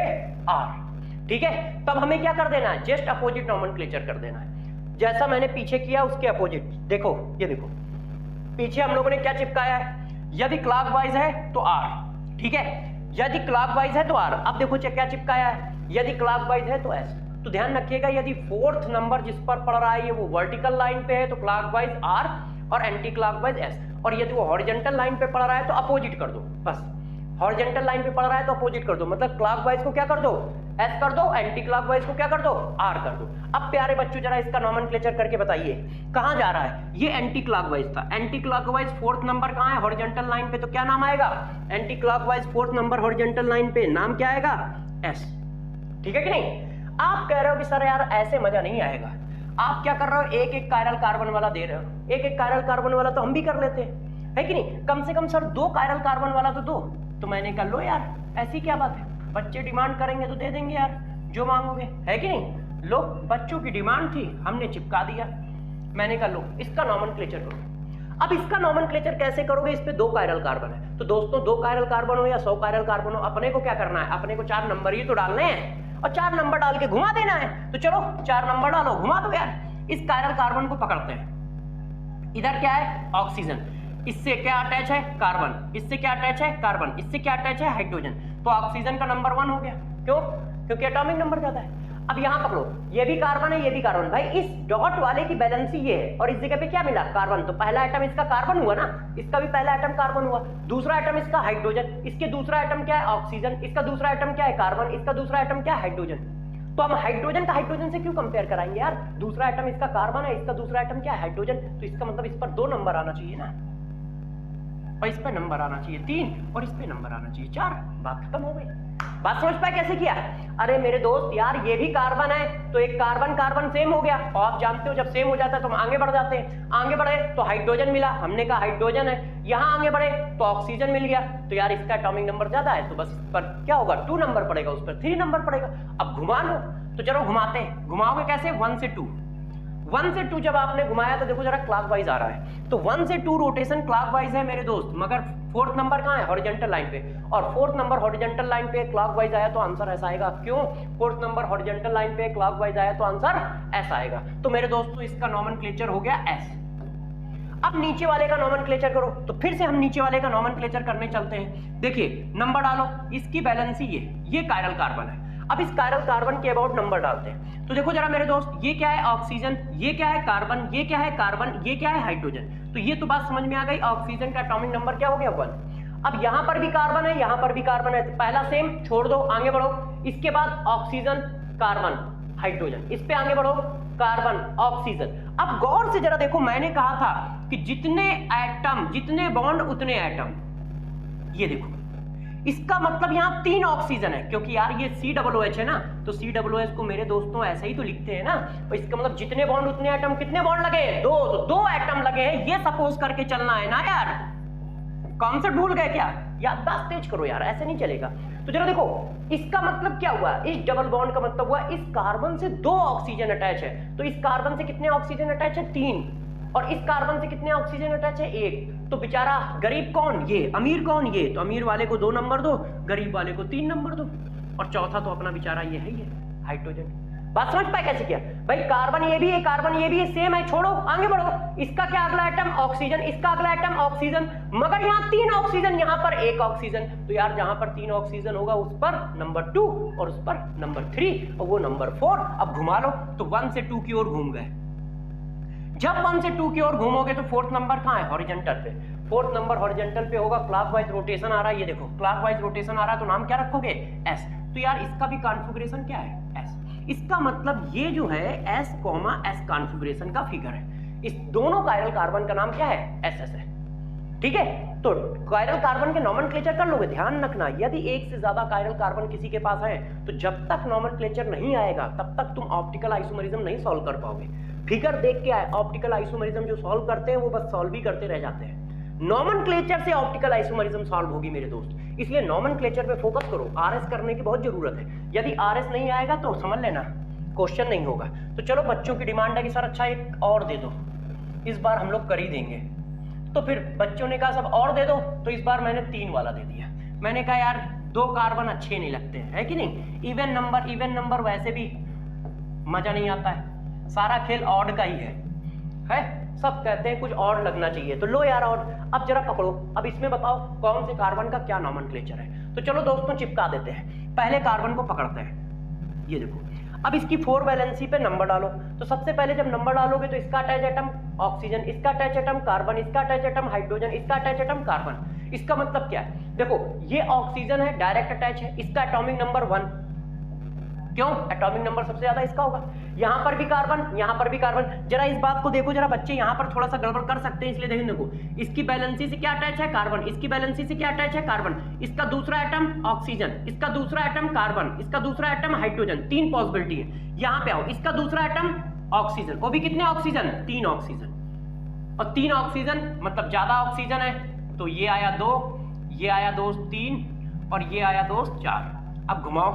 आर। ठीक है, तब हमें क्या कर देना है? जस्ट अपोजिट नोमेनक्लेचर कर देना है, जैसा मैंने पीछे किया उसके अपोजिट। देखो ये देखो, पीछे हम लोगों ने क्या चिपकाया है? यदि क्लॉकवाइज है तो आर, ठीक है, यदि क्लॉकवाइज है तो आर। अब देखो क्या चिपकाया है? यदि क्लॉकवाइज है तो एस। तो ध्यान रखिएगा, यदि 4th नंबर जिस पर पड़ रहा है ये वो वर्टिकल लाइन पे है तो क्लॉकवाइज आर और एंटी क्लॉकवाइज एस, और यदि वो हॉरिजॉन्टल लाइन पे पड़ रहा है तो अपोजिट कर दो बस। हॉरिजॉन्टल लाइन पे पड़ रहा है तो अपोजिट कर दो, मतलब क्लॉकवाइज को क्या कर दो? एस कर दो, एंटी क्लॉकवाइज को क्या कर दो? आर कर दो। अब प्यारे बच्चों जरा इसका नोमेनक्लेचर करके बताइए कहां जा रहा है? ये एंटी क्लॉकवाइज था, एंटी क्लॉकवाइज 4th नंबर कहां है? हॉरिजॉन्टल लाइन पे, तो क्या नाम आएगा? Anti clockwise 4th number horizontal line पे नाम क्या आएगा? एस। ठीक है कि नहीं? आप कह रहे हो कि सर यार ऐसे मजा नहीं आएगा। आप क्या कर रहे हो? एक एक कायरल कार्बन वाला दे रहे हो। एक एक कायरल कार्बन वाला तो हम भी कर लेते हैं, है कि नहीं? कम से कम सर 2 कायरल कार्बन वाला तो दो। तो मैंने कहा लो यार, ऐसी क्या बात है, बच्चे डिमांड करेंगे तो दे देंगे यार, जो मांगोगे, है कि नहीं? लो, बच्चों की डिमांड थी, हमने चिपका दिया। मैंने कहा लो इसका नोमेनक्लेचर करो। अब इसका नॉमेनक्लेचर कैसे करोगे, इस पे 2 कायरल कार्बन है, तो दोस्तों 2 कायरल कार्बन हो या 100 कायरल कार्बन हो, अपने को क्या करना है, अपने को 4 नंबर ही तो डालने हैं और 4 नंबर डाल के घुमा देना है। तो चलो 4 नंबर डालो, घुमा दो यार। इस कायरल कार्बन को पकड़ते हैं, इधर क्या है ऑक्सीजन, इससे क्या अटैच है कार्बन, इससे क्या अटैच है कार्बन, इससे क्या अटैच है हाइड्रोजन, तो ऑक्सीजन का नंबर 1 हो गया। क्यों? क्योंकि एटॉमिक नंबर ज्यादा है। अब यहां पकड़ो, ये भी कार्बन है, ये भी कार्बन, भाई इस डॉट वाले की बैलेंसी ये है और इस जगह पे क्या मिला कार्बन, तो पहला एटम इसका कार्बन हुआ ना, इसका भी पहला एटम कार्बन हुआ, दूसरा एटम इसका हाइड्रोजन, इसके दूसरा एटम क्या है ऑक्सीजन, इसका दूसरा एटम क्या है कार्बन, इसका दूसरा एटम क्या है हाइड्रोजन। तो हम हाइड्रोजन का हाइड्रोजन से क्यों कंपेयर कराएंगे यार, दूसरा एटम इसका कार्बन है, इसका दूसरा एटम क्या है हाइड्रोजन, तो इसका मतलब इस पर 2 नंबर आना चाहिए ना, और इस पे नंबर आना चाहिए 3 और इस पे नंबर आना चाहिए 4, बात खत्म हो गई। बात समझ पाए कैसे किया? अरे मेरे दोस्त यार ये भी कार्बन है, तो एक कार्बन कार्बन सेम हो गया, और आप जानते हो जब सेम हो जाता है तो हम आगे बढ़ जाते हैं, आगे बढ़े तो हाइड्रोजन मिला, हमने कहा हाइड्रोजन है, यहां आगे बढ़े तो ऑक्सीजन मिल गया, तो यार इसका एटॉमिक नंबर ज्यादा है, तो बस इस पर क्या होगा 2 नंबर पड़ेगा, उस पर 3 नंबर पड़ेगा। अब घुमा लो, तो चलो घुमाते हैं, घुमाओगे कैसे 1 से 2, 1 से 2 जब आपने घुमाया तो देखो जरा क्लॉकवाइज आ रहा है, तो 1 से 2 रोटेशन क्लॉकवाइज है मेरे दोस्त, मगर 4th नंबर कहां है हॉरिजॉन्टल लाइन पे, और 4th नंबर हॉरिजॉन्टल लाइन पे क्लॉकवाइज आया तो आंसर ऐसा आएगा। क्यों? 4th नंबर हॉरिजॉन्टल लाइन पे क्लॉकवाइज आया तो आंसर ऐसा आएगा। तो मेरे दोस्तों इसका नॉमेनक्लेचर हो गया एस। अब नीचे वाले का नॉमेनक्लेचर करो, तो फिर से हम नीचे वाले का नॉमेनक्लेचर करने चलते हैं। देखिए नंबर डालो, इसकी बैलेंसी ये कायरल कार्बन है, अब इस कायरल कार्बन के अबाउट नंबर डालते हैं, तो देखो जरा मेरे दोस्त, ये क्या है ऑक्सीजन, ये क्या है कार्बन, ये क्या है कार्बन, ये क्या है हाइड्रोजन, तो ये तो बात समझ में आ गई, ऑक्सीजन का एटॉमिक नंबर क्या हो गया 1। अब यहां पर भी कार्बन है, यहां पर भी कार्बन है, तो पहला सेम छोड़ दो, आगे बढ़ो, इसके बाद ऑक्सीजन कार्बन हाइड्रोजन, इस पे आगे बढ़ो कार्बन ऑक्सीजन। अब गौर से जरा देखो, मैंने कहा था कि जितने एटम जितने बॉन्ड उतने एटम, ये देखो इसका मतलब यहाँ 3 ऑक्सीजन है, क्योंकि यार ये COOH है ना, तो COOH को मेरे दोस्तों ऐसे ही तो लिखते हैं ना, तो इसका मतलब जितने बॉन्ड उतने एटम, कितने बॉन्ड लगे 2, तो 2 एटम लगे हैं, ये सपोज करके चलना है ना यार, कॉन्सेप्ट भूल गए क्या? याददाश्त तेज करो यार, ऐसे नहीं चलेगा। तो जरा देखो इसका मतलब क्या हुआ, इस डबल बॉन्ड का मतलब हुआ इस कार्बन से 2 ऑक्सीजन अटैच है, तो इस कार्बन से कितने ऑक्सीजन अटैच है 3, और इस कार्बन से कितने ऑक्सीजन अटैच है 1, तो बेचारा गरीब कौन, ये अमीर कौन, ये तो अमीर वाले को 2 नंबर दो, गरीब वाले को 3 नंबर दो, और चौथा तो अपना बेचारा ये है, ये हाइड्रोजन। बात समझ पाए कैसे किया? भाई कार्बन ये भी है, कार्बन ये भी है, सेम है, छोड़ो आगे बढ़ो, इसका क्या अगला एटम ऑक्सीजन, इसका अगला एटम ऑक्सीजन, मगर यहाँ 3 ऑक्सीजन, यहाँ पर 1 ऑक्सीजन, तो यार जहां पर 3 ऑक्सीजन होगा उस पर नंबर 2 और उस पर नंबर 3 और वो नंबर 4। अब घुमा लो, तो 1 से 2 की ओर घूम गए। जब 1 से 2 की ओर घूमोगे तो 4th नंबर कहां है हॉरिजॉन्टल पे, 4th नंबर हॉरिजॉन्टल पे होगा, क्लॉकवाइज रोटेशन आ रहा है, ये देखो क्लॉकवाइज रोटेशन आ रहा है, तो नाम क्या रखोगे एस। तो यार इसका भी कॉन्फ़िगरेशन क्या है एस, इसका मतलब ये जो है S, S कॉन्फ़िगरेशन का फिगर है, इस दोनों कायरल कार्बन का नाम क्या है SS है, ठीक है। तो कायरल कार्बन के नॉमेनक्लेचर कर लोगे, ध्यान रखना यदि एक से ज्यादा कायरल कार्बन किसी के पास है तो जब तक नॉमेनक्लेचर नहीं आएगा तब तक तुम ऑप्टिकल आइसोमेरिज्म नहीं सॉल्व कर पाओगे। फिगर देख के आए, ऑप्टिकल आइसोमेरिज्म जो सॉल्व करते हैं वो बस सॉल्व ही करते रह जाते हैं, नॉमेनक्लेचर से ऑप्टिकल आइसोमेरिज्म सॉल्व होगी मेरे दोस्त, इसलिए नॉमेनक्लेचर पे फोकस करो, RS करने की बहुत जरूरत है, यदि RS नहीं आएगा तो समझ लेना क्वेश्चन नहीं होगा। तो चलो बच्चों की डिमांड है कि सर अच्छा एक और दे दो, इस बार हम लोग कर ही देंगे, तो फिर बच्चों ने कहा सब और दे दो, तो इस बार मैंने 3 वाला दे दिया। मैंने कहा यार 2 कार्बन अच्छे नहीं लगते हैं, है कि नहीं, इवन नंबर वैसे भी मजा नहीं आता है, सारा खेल ऑड का ही है, सब कहते हैं कुछ और लगना चाहिए, तो लो यार और। अब जरा पकड़ो, अब इसमें बताओ कौन से कार्बन का क्या नॉमेनक्लेचर है, तो चलो दोस्तों चिपका देते हैं, पहले कार्बन को पकड़ते हैं, ये देखो, अब इसकी 4 वैलेंसी पे नंबर डालो, तो सबसे पहले जब नंबर डालोगे तो इसका अटैच एटम ऑक्सीजन, इसका अटैच एटम कार्बन, इसका अटैच एटम हाइड्रोजन, इसका अटैच एटम कार्बन। इसका मतलब क्या है, देखो ये ऑक्सीजन है, डायरेक्ट अटैच है, इसका एटॉमिक नंबर 1, क्यों एटॉमिक नंबर सबसे ज्यादा इसका होगा, यहां पर भी कार्बन, यहां पर भी कार्बन। जरा इस बात को देखो, जरा बच्चे यहां पर थोड़ा सा गड़बड़ कर सकते हैं, इसलिए देखो इसकी बैलेंसी से क्या अटैच है कार्बन, इसकी बैलेंसी से क्या अटैच है कार्बन, इसका दूसरा एटम ऑक्सीजन, इसका दूसरा एटम कार्बन, इसका दूसरा एटम हाइड्रोजन, 3 पॉसिबिलिटी है। यहां पे आओ, इसका दूसरा एटम ऑक्सीजन, वो भी कितने ऑक्सीजन 3 ऑक्सीजन, और 3 ऑक्सीजन मतलब ज्यादा ऑक्सीजन है, तो ये आया 2, ये आया दोस्त 3 और ये आया दोस्त 4। अब घुमाओ,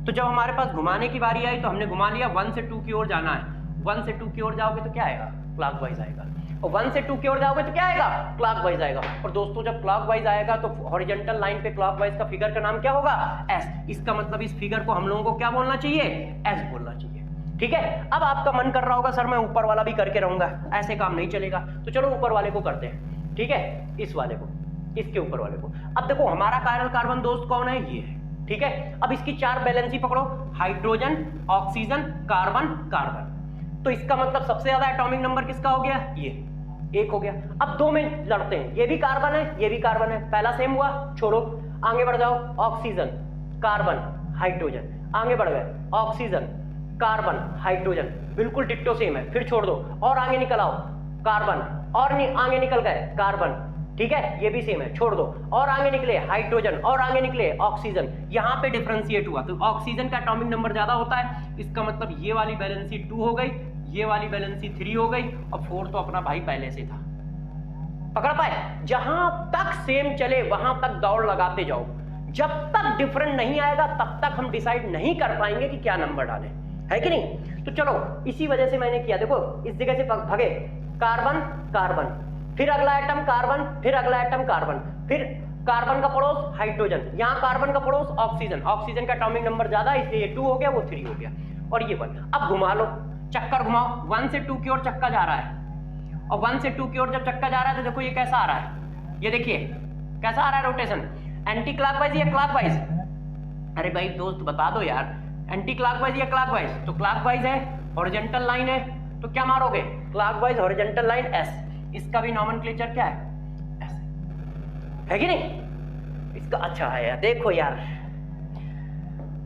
तो जब हमारे पास घुमाने की बारी आई तो हमने घुमा लिया, 1 से 2 की ओर जाना है, 1 से 2 की ओर जाओगे तो क्या आएगा क्लॉकवाइज आएगा। और 1 से 2 की ओर जाओगे तो क्या आएगा, क्लॉकवाइज आएगा। और दोस्तों जब क्लॉकवाइज आएगा तो हॉरिजॉन्टल लाइन पे क्लॉकवाइज का फिगर का नाम क्या होगा, एस। इसका मतलब इस फिगर को हम लोगों को क्या बोलना चाहिए, एस बोलना चाहिए। ठीक है, अब आपका मन कर रहा होगा सर मैं ऊपर वाला भी करके रहूंगा, ऐसे काम नहीं चलेगा। तो चलो ऊपर वाले को करते हैं। ठीक है, इस वाले को, इसके ऊपर वाले को। अब देखो हमारा कायरल कार्बन दोस्त कौन है, ये है। ठीक है, अब इसकी 4 वैलेंसी पकड़ो, हाइड्रोजन, ऑक्सीजन, कार्बन, कार्बन। तो इसका मतलब सबसे ज्यादा एटॉमिक नंबर किसका हो गया, ये 1 हो गया। अब 2 में लड़ते हैं, ये भी कार्बन है, ये भी कार्बन है, पहला सेम हुआ, छोड़ो, आगे बढ़ जाओ, ऑक्सीजन, कार्बन, हाइड्रोजन, आगे बढ़ गए, ऑक्सीजन, कार्बन, हाइड्रोजन, बिल्कुल डिट्टो सेम है, फिर छोड़ दो और आगे निकल आओ, कार्बन, और आगे निकल गए कार्बन। ठीक है, ये भी सेम है, छोड़ दो और आगे निकले हाइड्रोजन, और आगे निकले ऑक्सीजन। यहां पे डिफरेंशिएट हुआ तो ऑक्सीजन का एटॉमिक नंबर ज्यादा होता है, इसका मतलब ये वाली वैलेंसी 2 हो गई, ये वाली वैलेंसी 3 हो गई, और 4 तो अपना भाई पहले से था। पकड़ पाए, जहां तक सेम चले वहां तक दौड़ लगाते जाओ, जब तक डिफरेंट नहीं आएगा तब तक हम डिसाइड नहीं कर पाएंगे कि क्या नंबर डालें, है कि नहीं। तो चलो इसी वजह से मैंने किया, देखो इस जगह से भगे, कार्बन, कार्बन, फिर अगला एटम कार्बन, फिर अगला एटम कार्बन, फिर कार्बन का पड़ोस हाइड्रोजन, यहां कार्बन का पड़ोस ऑक्सीजन, ऑक्सीजन का एटॉमिक नंबर ज्यादा इसलिए 2 हो गया, वो 3 हो गया, और ये 1। अब घुमा लो, चक्कर घुमाओ, 1 से 2 की ओर चक्का जा रहा है, और 1 से 2 की ओर जब चक्का जा रहा है तो देखो ये कैसा आ रहा है, ये देखिए कैसा आ रहा है रोटेशन, एंटी क्लॉकवाइज या क्लॉकवाइज। अरे भाई दोस्त बता दो यार, एंटी क्लॉकवाइज या क्लॉकवाइज। तो क्लॉकवाइज है, हॉरिजॉन्टल लाइन है, तो क्या मारोगे, क्लॉकवाइज हॉरिजॉन्टल लाइन एस। इसका भी नॉमेनक्लेचर क्या है, एस, है कि नहीं। इसका अच्छा है यार, देखो यार,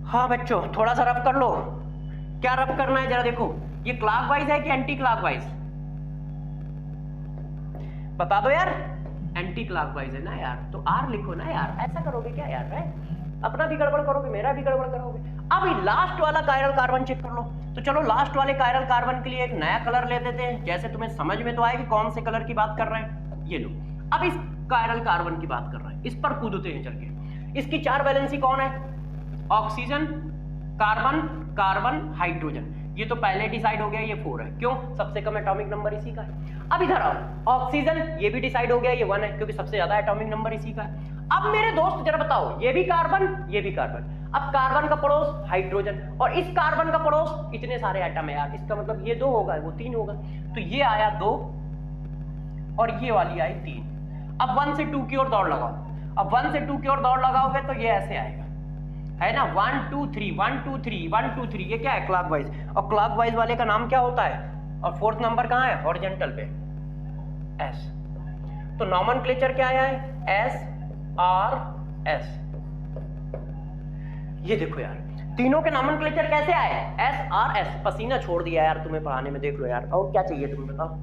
हाँ बच्चों थोड़ा सा रफ कर लो, क्या रफ करना है जरा देखो, ये क्लॉकवाइज है कि एंटी क्लॉकवाइज, बता दो यार। एंटी क्लॉकवाइज है ना यार, तो आर लिखो ना यार, ऐसा करोगे क्या यार, है अपना भी गड़बड़ करोगे, मेरा भी गड़बड़ करोगे। अब लास्ट वाला कायरल कार्बन चेक कर लो। तो चलो लास्ट वाले कायरल कार्बन के लिए एक नया कलर ले देते हैं, जैसे तुम्हें समझ में तो आएगी कौन से कलर की बात कर रहे हैं। ये लो, अब इस कायरल कार्बन की बात कर रहे हैं, इस पर कूदते हैं चल के। इसकी 4 वैलेंसी कौन है, ऑक्सीजन, कार्बन, कार्बन, हाइड्रोजन। ये तो पहले डिसाइड हो गया, ये 4 है, क्यों, सबसे कम एटॉमिक नंबर इसी का है। अब इधर आओ, ऑक्सीजन, ये भी डिसाइड हो गया, ये 1 है, क्योंकि सबसे ज्यादा एटॉमिक नंबर इसी का है। अब मेरे दोस्त जरा बताओ, ये भी कार्बन, ये भी कार्बन। अब कार्बन का पड़ोस हाइड्रोजन, और इस कार्बन का पड़ोस इतने सारे एटम है यार, इसका मतलब ये 2 होगा, वो 3 होगा। तो ये आया 2 और ये वाली आई 3। अब 1 से 2 की ओर दौड़ लगाओ, अब 1 से 2 की ओर दौड़ लगाओगे तो ये ऐसे आएगा, है ना, 1 2 3 1 2 3 1 2 3, ये क्या है, क्लॉकवाइज। और क्लॉकवाइज वाले का नाम क्या होता है, और 4th नंबर कहां है, हॉरिजॉन्टल पे, एस। तो नॉमेनक्लेचर क्या आया है, एस आर एस। ये देखो यार, तीनों के नॉमेनक्लेचर कैसे आए, एस आर एस। पसीना छोड़ दिया यार तुम्हें पढ़ाने में, देख लो यार, और क्या चाहिए तुम्हें बताओ,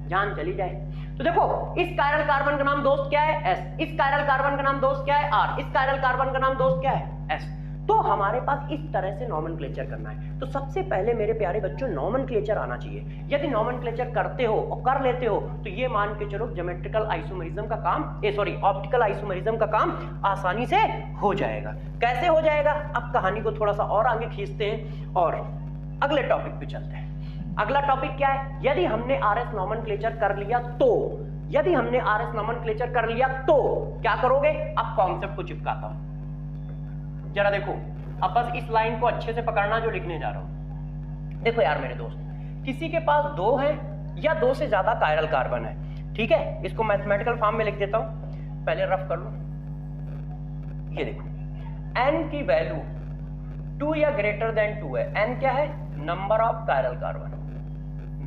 जान चली जाए। तो देखो इस कायरल कार्बन का नाम दोस्त क्या है, एस। इस कायरल कार्बन का नाम दोस्त क्या है, आर। इस कायरल कार्बन का नाम दोस्त क्या है, एस। तो हमारे पास इस तरह से नॉमेनक्लेचर करना है। तो सबसे पहले मेरे प्यारे बच्चों नॉमेनक्लेचर आना चाहिए। यदि नॉमेनक्लेचर करते हो और कर लेते हो तो ये मान के चलो ज्योमेट्रिकल आइसोमेरिज्म का काम, ऑप्टिकल आइसोमेरिज्म का काम आसानी से हो जाएगा। कैसे हो जाएगा, अब कहानी को थोड़ा सा और आगे खींचते हैं और अगले टॉपिक पे चलते हैं। अगला टॉपिक क्या है, यदि हमने आरएस नॉमेनक्लेचर कर लिया तो, यदि हमने आरएस नॉमेनक्लेचर कर लिया तो क्या करोगे। अब कॉन्सेप्ट को चिपकाता हूं, जरा देखो, अब बस इस लाइन को अच्छे से पकड़ना जो लिखने जा रहा हूं। देखो यार मेरे दोस्त, किसी के पास 2 है या 2 से ज्यादा कायरल कार्बन है, ठीक है, इसको मैथमेटिकल फॉर्म में लिख देता हूं, पहले रफ कर लो। ये देखो, n की वैल्यू 2 या ग्रेटर देन 2 है। n क्या है, number of chiral carbon,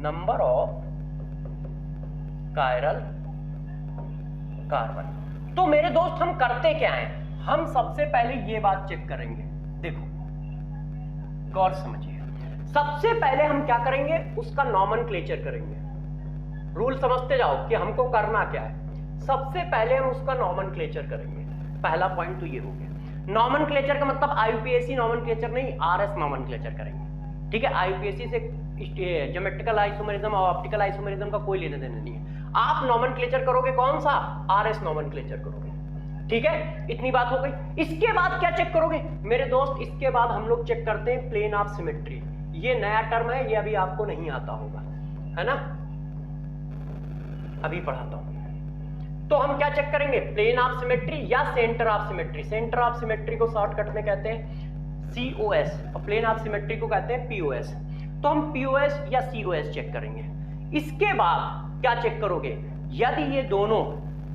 number of chiral carbon. तो मेरे दोस्त हम करते क्या है, हम सबसे पहले ये बात चेक करेंगे। देखो गौर समझिए, सबसे पहले हम क्या करेंगे, उसका नॉमेनक्लेचर करेंगे। रूल समझते जाओ कि हमको करना क्या है। सबसे पहले हम उसका नॉमेनक्लेचर करेंगे, पहला पॉइंट तो ये हो गया। नॉमेनक्लेचर का मतलब आईयूपीएसी नॉमेनक्लेचर नहीं, आरएस नॉमेनक्लेचर करेंगे, ठीक है। आईयूपीएसी से ज्योमेट्रिकल आइसोमेरिज्म और ऑप्टिकल आइसोमेरिज्म का कोई लेना देना नहीं है। आप नॉमेनक्लेचर करोगे कौन सा, आरएस नॉमेनक्लेचर करोगे, ठीक है। इतनी बात हो गई। इसके बाद क्या चेक करोगे मेरे दोस्त, इसके बाद हम लोग चेक करते हैं प्लेन ऑफ सिमेट्री। ये नया टर्म है, ये अभी आपको नहीं आता होगा, है ना। अभी पढ़ाता हूं। तो हम क्या चेक करेंगे, प्लेन ऑफ सिमेट्री या centre of symmetry. Centre of symmetry को शॉर्टकट में कहते हैं COS और प्लेन ऑफ सिमेट्री को कहते हैं POS। तो हम POS या COS चेक करेंगे। इसके बाद क्या चेक करोगे, यदि ये दोनों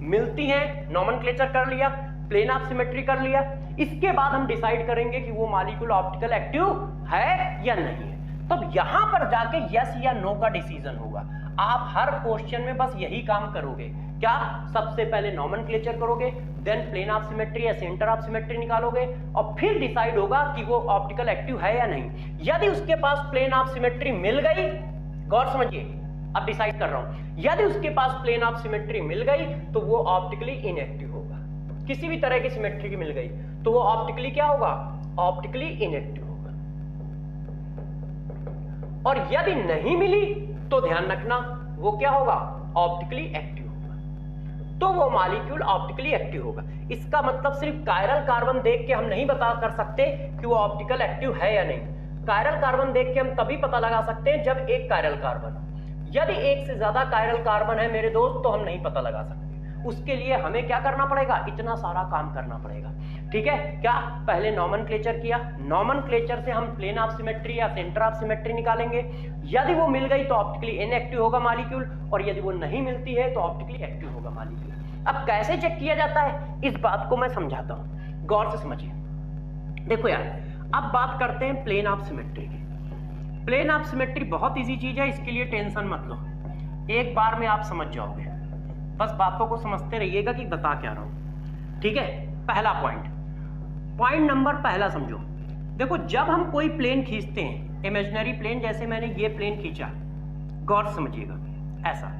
मिलती हैं, नॉमेनक्लेचर कर लिया, प्लेन ऑफ सिमेट्री कर लिया, इसके बाद हम डिसाइड करेंगे कि वो मॉलिक्यूल ऑप्टिकल एक्टिव है या नहीं है। तब यहां पर जाके यस या नो का डिसीजन होगा। आप हर क्वेश्चन में बस यही काम करोगे, क्या सबसे पहले नॉमेनक्लेचर करोगे, देन प्लेन ऑफ सिमेट्री या सेंटर ऑफ सिमेट्री निकालोगे और फिर डिसाइड होगा कि वो ऑप्टिकल एक्टिव है या नहीं। यदि उसके पास प्लेन ऑफ सिमेट्री मिल गई, गौर समझिए, अब डिसाइड कर रहा हूं, यदि उसके पास प्लेन ऑफ सिमेट्री मिल गई तो वो ऑप्टिकली इनएक्टिव होगा। किसी भी तरह की सिमेट्री की मिल गई तो वो ऑप्टिकली क्या होगा, ऑप्टिकली इनएक्टिव होगा। और यदि नहीं मिली तो ध्यान रखना वो क्या होगा, ऑप्टिकली एक्टिव होगा। तो वो मॉलिक्यूल ऑप्टिकली एक्टिव होगा। इसका मतलब सिर्फ कायरल कार्बन देख के हम नहीं बता कर सकते कि वो ऑप्टिकल एक्टिव है या नहीं। कायरल कार्बन देख के हम तभी पता लगा सकते हैं जब एक कायरल कार्बन, यदि एक से ज्यादा कायरल कार्बन है मेरे दोस्त तो हम नहीं पता लगा सकते। उसके लिए हमें क्या करना पड़ेगा, इतना सारा काम करना पड़ेगा। ठीक है, क्या पहले नॉमेनक्लेचर किया, नॉमेनक्लेचर से हम प्लेन ऑफ सिमेट्री या सेंटर ऑफ सिमेट्री निकालेंगे। यदि वो मिल गई तो ऑप्टिकली इनएक्टिव होगा मॉलिक्यूल, और यदि वो नहीं मिलती है तो ऑप्टिकली एक्टिव होगा मॉलिक्यूल। अब कैसे चेक किया जाता है इस बात को मैं समझाता हूं, गौर से समझिए। देखो यार, अब बात करते हैं प्लेन ऑफ सिमेट्री की। प्लेन ऑफ सिमेट्री बहुत इजी चीज है, इसके लिए टेंशन मत लो, एक बार में आप समझ जाओगे। बस बातों को समझते रहिएगा कि बता क्या रहा हूं। ठीक है, पहला पॉइंट नंबर पहला समझो। देखो, जब हम कोई प्लेन खींचते हैं, इमेजिनरी प्लेन, जैसे मैंने ये प्लेन खींचा, गौर समझिएगा, ऐसा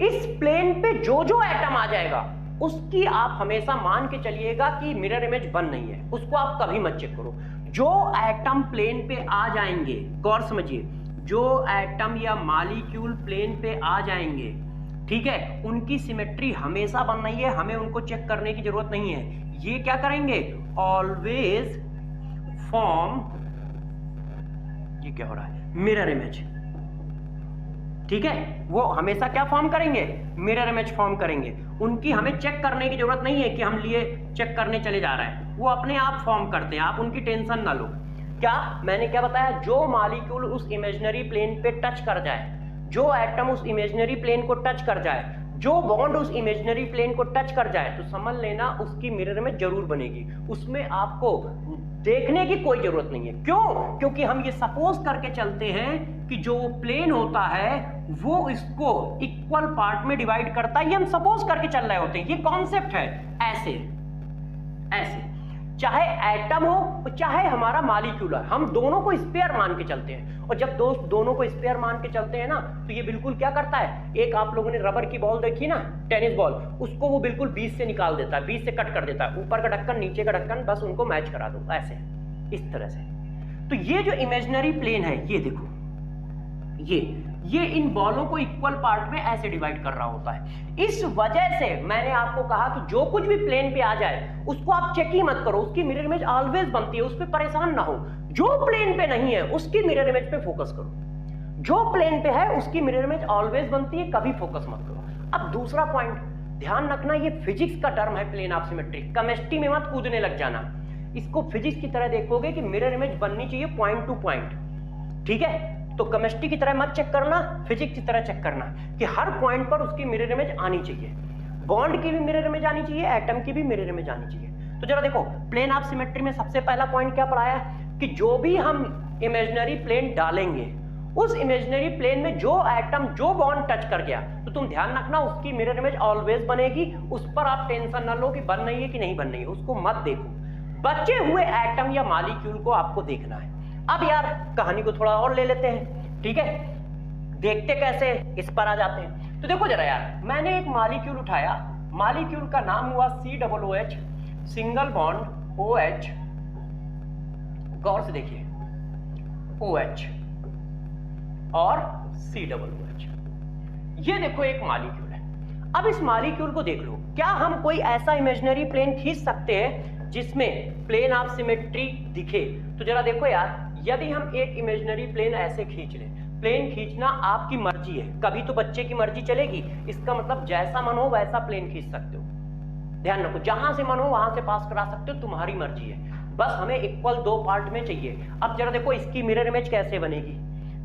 इस प्लेन पे जो जो एटम आ जाएगा उसकी आप हमेशा मान के चलिएगा कि मिरर इमेज बन नहीं है, उसको आप कभी मत चेक करो। जो एटम प्लेन पे आ जाएंगे, गौर समझिए, जो एटम या मॉलिक्यूल प्लेन पे आ जाएंगे, ठीक है, उनकी सिमेट्री हमेशा बन रही है, हमें उनको चेक करने की जरूरत नहीं है। ये क्या करेंगे, ऑलवेज फॉर्म, ये क्या हो रहा है, मिरर इमेज। ठीक है, वो हमेशा क्या फॉर्म करेंगे, मिरर इमेज फॉर्म करेंगे। उनकी हमें चेक करने की जरूरत नहीं है कि हम लिए चेक करने चले जा रहे हैं, वो अपने आप फॉर्म करते हैं, आप उनकी टेंशन ना लो। क्या मैंने क्या बताया, जो मॉलिक्यूल उस इमेजिनरी प्लेन पे टच कर जाए, जो एटम उस इमेजिनरी प्लेन को टच कर जाए, जो बॉन्ड उस इमेजिनरी प्लेन को टच कर जाए, तो समझ लेना उसकी मिरर में जरूर बनेगी। उसमें आपको देखने की कोई जरूरत नहीं है। क्यों? क्योंकि हम ये सपोज करके चलते हैं कि जो प्लेन होता है वो इसको इक्वल पार्ट में डिवाइड करता है, ये हम सपोज करके चल रहे होते हैं। ये कॉन्सेप्ट है। ऐसे ऐसे चाहे एटम हो चाहे हमारा मॉलिक्यूल है, हम दोनों को स्पेयर मान के चलते हैं। और जब दोस्त दोनों को स्पेयर मान के चलते हैं ना, तो ये बिल्कुल क्या करता है, एक आप लोगों ने रबर की बॉल देखी ना, टेनिस बॉल, उसको वो बिल्कुल बीच से निकाल देता है, बीच से कट कर देता है, ऊपर का ढक्कन नीचे का ढक्कन, बस उनको मैच करा दो, ऐसे इस तरह से। तो ये जो इमेजिनरी प्लेन है, ये देखो, ये इन बॉलों को इक्वल पार्ट में ऐसे डिवाइड कर रहा होता है। इस वजह से मैंने आपको कहा कि जो कुछ भी प्लेन पे आ जाए उसको आप चेक ही मत करो, उसकी मिरर इमेज ऑलवेज बनती है, उस पर परेशान ना हो। जो प्लेन पे नहीं है उसकी मिरर इमेज पे फोकस करो, जो प्लेन पे है उसकी मिरर इमेज ऑलवेज बनती है, कभी फोकस मत करो। अब दूसरा पॉइंट ध्यान रखना, ये फिजिक्स का टर्म है प्लेन ऑफ सिमेट्री, केमिस्ट्री में मत कूदने लग जाना। इसको फिजिक्स की तरह देखोगे कि मिरर इमेज बननी चाहिए पॉइंट टू पॉइंट, ठीक है। तो केमिस्ट्री की तरह मत चेक करना, फिजिक्स की तरह चेक करना कि हर पॉइंट पर उसकी मिरर इमेज आनी चाहिए। बॉन्ड की भी मिरर इमेज आनी चाहिए, एटम की भी मिरर इमेज आनी चाहिए। तो जरा देखो, प्लेन ऑफ सिमेट्री में सबसे पहला पॉइंट क्या पढ़ाया कि जो भी हम इमेजिनरी प्लेन डालेंगे, उस इमेजिनरी प्लेन में जो एटम जो बॉन्ड टच कर गया, तो तुम ध्यान रखना उसकी मिरर इमेज ऑलवेज बनेगी। उस पर आप टेंशन ना लो कि बन रही है कि नहीं बन रही है, उसको मत देखो। बचे हुए एटम या मॉलिक्यूल को आपको देखना है। अब यार कहानी को थोड़ा और ले लेते हैं, ठीक है, देखते कैसे, इस पर आ जाते हैं। तो देखो जरा यार, मैंने एक मॉलिक्यूल उठाया, मॉलिक्यूल का नाम हुआ COOH, सिंगल बॉन्ड OH, गौर से देखिए, OH और COOH, ये देखो एक मॉलिक्यूल है। अब इस मॉलिक्यूल को देख लो, क्या हम कोई ऐसा इमेजिनरी प्लेन खींच सकते हैं जिसमें प्लेन ऑफ सिमेट्री दिखे? तो जरा देखो यार, यदि हम एक इमेजिनरी प्लेन ऐसे खींच लें, प्लेन खींचना आपकी मर्जी है, कभी तो बच्चे की मर्जी चलेगी, इसका मतलब जैसा मन हो वैसा प्लेन खींच सकते हो। ध्यान रखो, जहां से मन हो वहां से पास करा सकते हो, तुम्हारी मर्जी है, बस हमें इक्वल 2 पार्ट में चाहिए। अब जरा देखो इसकी मिरर इमेज कैसे बनेगी।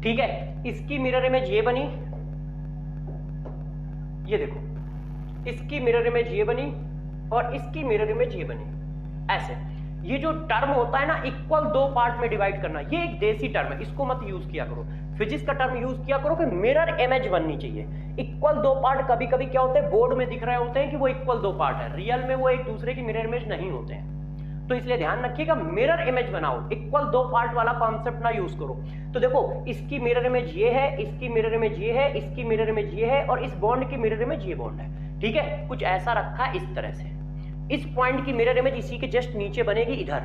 ठीक है, इसकी मिरर इमेज ये बनी, ये देखो इसकी मिरर इमेज ये बनी और इसकी मिरर इमेज ये बनी। ऐसे ये जो टर्म होता है ना, इक्वल 2 पार्ट में डिवाइड करना, ये एक देसी टर्म है, इसको मत यूज किया करो। फिजिक्स का टर्म यूज किया करो कि मिरर इमेज बननी चाहिए। इक्वल 2 पार्ट कभी कभी क्या होते हैं, बोर्ड में दिख रहे होते हैं कि वो इक्वल 2 पार्ट है, रियल में वो एक दूसरे की मिरर इमेज नहीं होते हैं। तो इसलिए ध्यान रखिएगा, मिरर इमेज बनाओ, इक्वल 2 पार्ट वाला कॉन्सेप्ट ना यूज करो। तो देखो इसकी मिरर इमेज ये है, इसकी मिरर इमेज ये है, इसकी मिरर इमेज ये है और इस बॉन्ड की मिरर इमेज ये बॉन्ड है। ठीक है, कुछ ऐसा रखा है इस तरह से। इस पॉइंट की मिरर इमेज इसी के जस्ट नीचे बनेगी इधर,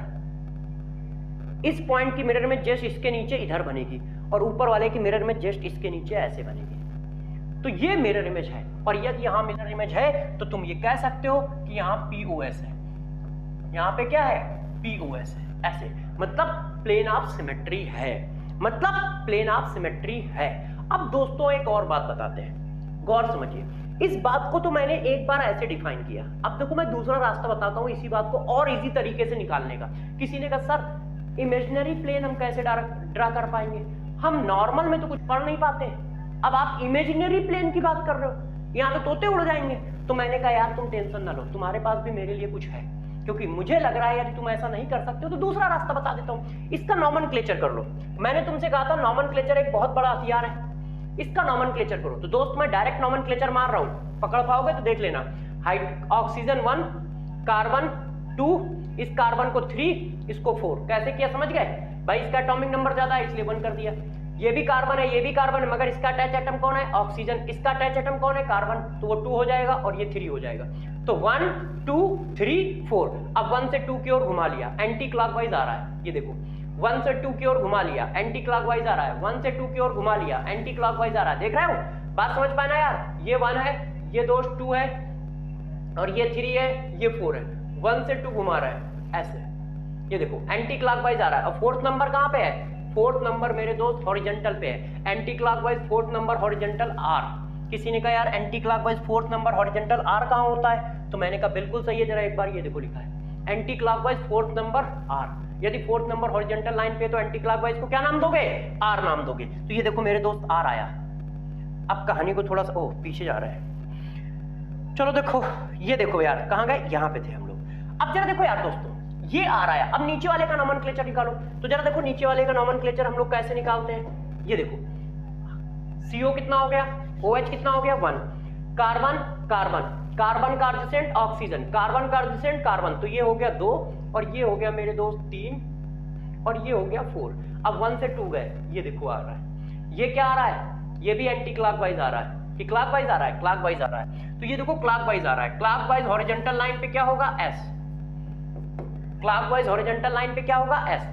इस पॉइंट की मिरर इमेज जस्ट इसके नीचे इधर बनेगी और ऊपर वाले की मिरर इमेज जस्ट इसके नीचे ऐसे बनेगी। तो ये मिरर इमेज है, और यदि यहां मिरर इमेज है तो तुम ये कह सकते हो कि यहां POS है, यहां पे क्या है POS है। ऐसे मतलब प्लेन ऑफ सिमेट्री है, मतलब प्लेन ऑफ सिमेट्री है। अब दोस्तों एक और बात बताते हैं, गौर समझिए। इस बात को तो मैंने एक बार ऐसे डिफाइन किया, अब देखो मैं दूसरा रास्ता बताता हूं इसी बात को और इजी तरीके से निकालने का। किसी ने कहा सर इमेजिनरी प्लेन हम कैसे ड्रा कर पाएंगे, हम नॉर्मल में तो कुछ पढ़ नहीं पाते, अब आप इमेजिनरी प्लेन की बात कर रहे हो, यहाँ तो तोते उड़ जाएंगे। तो मैंने कहा यार तुम टेंशन ना लो, तुम्हारे पास भी मेरे लिए कुछ है, क्योंकि मुझे लग रहा है यदि तुम ऐसा नहीं कर सकते हो तो दूसरा रास्ता बता देता हूं, इसका नॉमेनक्लेचर कर लो। मैंने तुमसे कहा था नॉमेनक्लेचर एक बहुत बड़ा हथियार है, इसका नॉमेनक्लेचर करो। तो दोस्त मैं डायरेक्ट नॉमेनक्लेचर मार रहा हूं, पकड़ पाओगे तो देख लेना। ऑक्सीजन 1, कार्बन 2, इस कार्बन को 3, इसको 4। कैसे किया समझ गए भाई, इसका एटॉमिक नंबर ज्यादा है इसलिए 1 कर दिया। ये भी कार्बन है, ये भी कार्बन है, मगर इसका अटैच एटम कौन है ऑक्सीजन, इसका अटैच एटम कौन है कार्बन, तो वो 2 हो जाएगा और ये 3 हो जाएगा। तो 1 2 3 4। अब 1 से 2 की ओर घुमा लिया, एंटी क्लॉकवाइज आ रहा है, ये देखो 1 से 2 की ओर घुमा लिया, एंटी क्लॉकवाइज आ रहा है, 1 से 2 की ओर घुमा लिया, एंटी क्लॉकवाइज आ रहा है। देख रहे हो, बात समझ पाना यार, ये 1 है, ये दोस्त 2 है और ये 3 है, ये 4 है, 1 से 2 घुमा रहा है ऐसे, ये देखो एंटी क्लॉकवाइज आ रहा है। और 4th नंबर कहां पे है, 4th नंबर मेरे दोस्त हॉरिजॉन्टल पे है, anti clockwise 4th number horizontal R। किसी ने कहा यार anti clockwise 4th number horizontal R कहां होता है, तो मैंने कहा बिल्कुल सही है, जरा एक बार ये देखो लिखा है anti clockwise 4th number R। यदि 4th नंबर हॉरिजॉन्टल लाइन पे तो एंटी क्लॉकवाइज को क्या नाम दोगे, R नाम दोगे। तो ये देखो मेरे दोस्त R आया। अब कहानी को थोड़ा सा पीछे जा रहा है, चलो देखो, ये देखो यार कहां गए, यहां पे थे हम लोग। अब जरा देखो यार दोस्तों, ये आ रहा है, अब नीचे वाले का नॉमेनक्लेचर निकालो। तो जरा देखो नीचे वाले का नॉमेनक्लेचर हम लोग कैसे निकालते हैं, ये देखो CO कितना हो गया, OH कितना हो गया 1, कार्बन कार्बन, कार्बन का एडजेसेंट ऑक्सीजन, कार्बन का एडजेसेंट कार्बन, तो ये हो गया 2 और ये हो गया मेरे दोस्त 3 और ये हो गया 4। अब 1 से 2 गए, ये देखो आ रहा है, ये क्या आ रहा है, ये भी एंटी क्लॉकवाइज आ रहा है कि क्लॉकवाइज आ रहा है, क्लॉकवाइज आ रहा है। तो ये देखो क्लॉकवाइज आ रहा है, क्लॉकवाइज हॉरिजॉन्टल लाइन पे क्या होगा S, क्लॉकवाइज हॉरिजॉन्टल लाइन पे क्या होगा S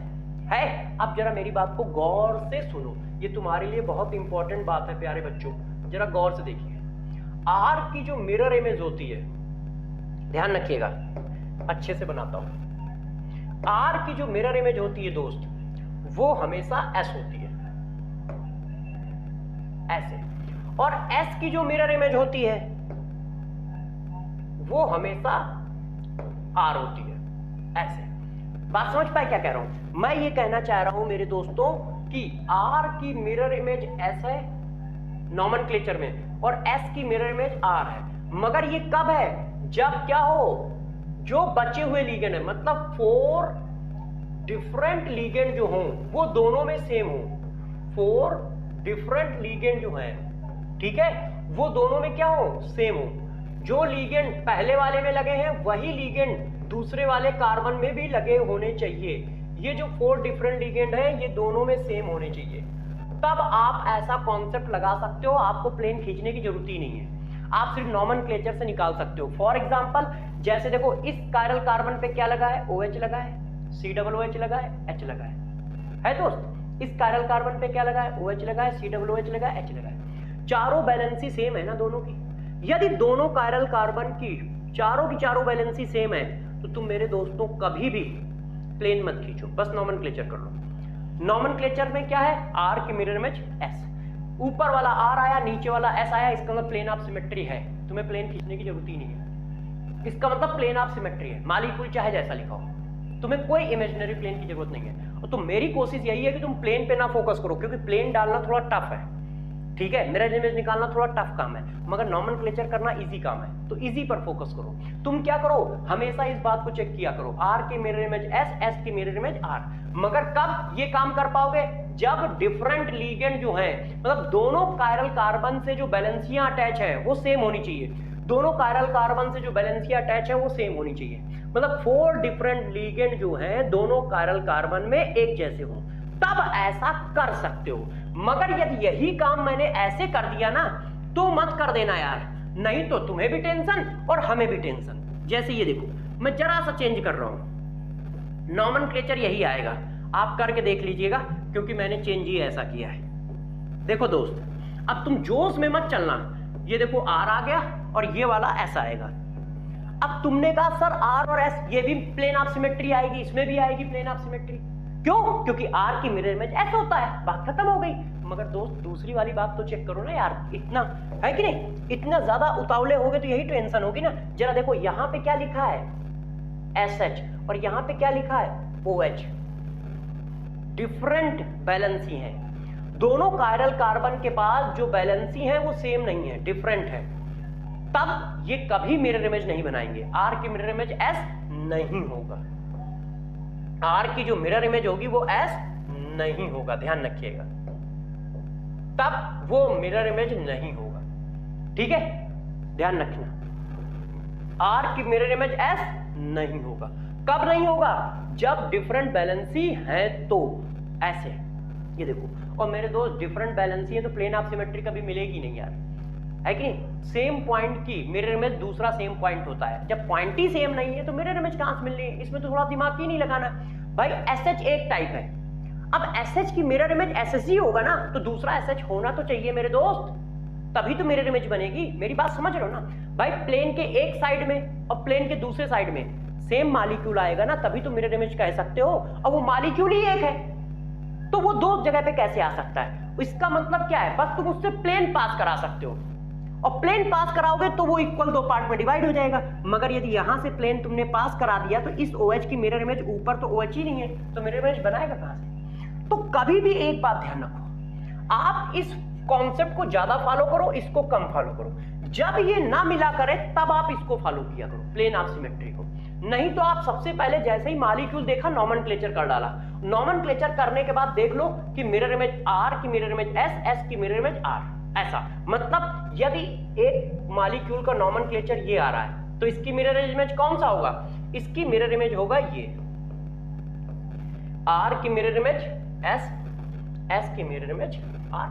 है। अब जरा मेरी बात को गौर से सुनो, ये तुम्हारे लिए बहुत इंपॉर्टेंट बात है प्यारे बच्चों, जरा गौर से देखिए। R की जो मिरर इमेज होती है, ध्यान रखिएगा, अच्छे से बनाता हूं। R की जो मिरर इमेज होती है दोस्त, वो हमेशा S होती है ऐसे, और S की जो मिरर इमेज होती है वो हमेशा R होती है ऐसे। बात समझ पाए क्या कह रहा हूं, मैं ये कहना चाह रहा हूं मेरे दोस्तों कि R की मिरर इमेज S है नॉमेनक्लेचर में और S की मिरर इमेज R है, मगर ये कब है, जब क्या हो, जो बचे हुए लीगेंड है, मतलब 4 डिफरेंट लीगेंड जो हों वो दोनों में सेम हो, 4 डिफरेंट लीगेंड जो है, ठीक है, वो दोनों में क्या हो, सेम हो। जो लीगेंड पहले वाले में लगे हैं वही लीगेंड दूसरे वाले कार्बन में भी लगे होने चाहिए। ये जो 4 डिफरेंट लीगेंड है ये दोनों में सेम होने चाहिए, तब आप ऐसा कॉन्सेप्ट लगा सकते हो, आपको प्लेन खींचने की जरूरत ही नहीं है, आप सिर्फ नॉमेनक्लेचर से निकाल सकते हो। फॉर एग्जांपल जैसे देखो इस कायरल कार्बन पे क्या लगा है, OH लगा है, COOH लगा है, H लगा है दोस्त। इस कायरल कार्बन पे क्या लगा है, OH लगा है, COOH लगा है, H लगा है। चारों बैलेंसी सेम है ना दोनों की। यदि दोनों कायरल कार्बन की चारों बैलेंसी सेम है तो तुम मेरे दोस्तों कभी भी प्लेन मत खींचो, बस नॉमेनक्लेचर कर लो। नॉमेनक्लेचर में क्या है, R की मिरर इमेज S, ऊपर वाला आर आया, नीचे वाला एस आया, इसका मतलब प्लेन ऑफ सिमेट्री है, तुम्हें प्लेन खींचने की जरूरत ही नहीं है, इसका मतलब प्लेन ऑफ सिमेट्री है। मालिक्यूल चाहे जैसा लिखा हो, तुम्हें कोई इमेजिनरी प्लेन की जरूरत नहीं है। और तो मेरी कोशिश यही है कि तुम प्लेन पे ना फोकस करो, क्योंकि प्लेन डालना थोड़ा टफ है, ठीक है, मिरर इमेज निकालना थोड़ा टफ काम है, मगर नॉमेनक्लेचर करना इजी काम है, तो इजी पर फोकस करो। तुम क्या करो, हमेशा इस बात को चेक किया करो, आर की मिरर इमेज एस, एस की मिरर इमेज आर। मगर कब ये काम कर पाओगे, जब डिफरेंट लीगेंड जो है, मतलब दोनों कायरल कार्बन से जो बैलेंसियां अटैच है वो सेम होनी चाहिए, दोनों कायरल कार्बन से जो बैलेंसियां अटैच है वो सेम होनी चाहिए, मतलब 4 डिफरेंट लीगेंड जो है दोनों कायरल कार्बन में एक जैसे हो, तब ऐसा कर सकते हो। मगर यदि यही काम मैंने ऐसे कर दिया ना, तो मत कर देना यार, नहीं तो तुम्हें भी टेंशन और हमें भी टेंशन। जैसे ये देखो, मैं जरा सा चेंज कर रहा हूं, नॉमेनक्लेचर यही आएगा, आप करके देख लीजिएगा, क्योंकि मैंने चेंज ही ऐसा किया है। देखो दोस्त, अब तुम जोश में मत चलना, ये देखो आर आ गया और ये वाला ऐसा आएगा। अब तुमने कहा सर आर और एस ये भी प्लेन ऑफ सिमेट्री आएगी, इसमें भी आएगी प्लेन ऑफ सिमेट्री, क्यों? क्योंकि आर की मिरर इमेज ऐसा होता है, बात खत्म हो गई। मगर दोस्त दूसरी वाली बात तो चेक करो ना यार, इतना है कि नहीं, इतना ज्यादा उतावले हो गए तो यही टेंशन होगी ना। जरा देखो यहां पे क्या लिखा है, SH, और यहां पे क्या लिखा है, OH, डिफरेंट बैलेंसी है, दोनों कायरल कार्बन के पास जो बैलेंसी है वो सेम नहीं है, डिफरेंट है, तब ये कभी मिरर इमेज नहीं बनाएंगे। आर की मिरर इमेज एस नहीं होगा, आर की जो मिरर इमेज होगी वो एस नहीं होगा, ध्यान रखिएगा, तब वो मिरर इमेज नहीं होगा, ठीक है, ध्यान रखना, आर की मिरर इमेज एस नहीं होगा। कब नहीं होगा, जब डिफरेंट बैलेंसी है तो ऐसे, ये देखो, और मेरे दोस्त डिफरेंट बैलेंसी है तो प्लेन ऑफ सिमेट्री कभी मिलेगी नहीं यार, है कि नहीं, सेम पॉइंट की मिरर इमेज दूसरा सेम पॉइंट होता है, जब पॉइंट ही सेम नहीं है तो मिरर इमेज कहां से मिलनी है, इसमें तो थोड़ा दिमाग ही नहीं लगाना भाई। SH एक टाइप है, अब SH की मिरर इमेज SH ही होगा ना, तो दूसरा SH होना तो चाहिए मेरे दोस्त, तभी तो मिरर इमेज बनेगी, मेरी बात समझ रहे हो ना भाई। प्लेन के एक साइड में और प्लेन के दूसरे साइड में सेम मॉलिक्यूल आएगा ना, तभी तो मिरर इमेज कह सकते हो, और वो मॉलिक्यूल ही एक है, तो वो दो जगह पे कैसे आ सकता है? इसका मतलब क्या है, बस तुम उससे प्लेन पास करा सकते हो, और प्लेन पास कराओगे तो वो इक्वल दो पार्ट में डिवाइड हो जाएगा। मगर यदि यहां से प्लेन तुमने पास करा दिया तो इस OH की मिरर इमेज ऊपर तो OH ही नहीं है, तो मिरर इमेज बनाएगा कहां से? तो कभी भी एक बात ध्यान रखो, आप इस कॉन्सेप्ट को ज्यादा फॉलो करो, इसको कम फॉलो करो, जब ये ना मिला करे तब आप इसको फॉलो किया करो, प्लेन ऑफ सिमेट्री को। नहीं तो आप सबसे पहले जैसे ही मॉलिक्यूल देखा नॉमेनक्लेचर कर डाला, नॉमेनक्लेचर करने के बाद देख लो कि मिरर इमेज आर की मिरर इमेज एस, एस की मिरर इमेज आर, ऐसा। मतलब यदि एक मॉलिक्यूल का नॉमेनक्लेचर ये आ रहा है तो इसकी मिरर इमेज कौन सा होगा, इसकी मिरर इमेज होगा ये, आर की मिरर इमेज एस, एस की मिरर इमेज आर,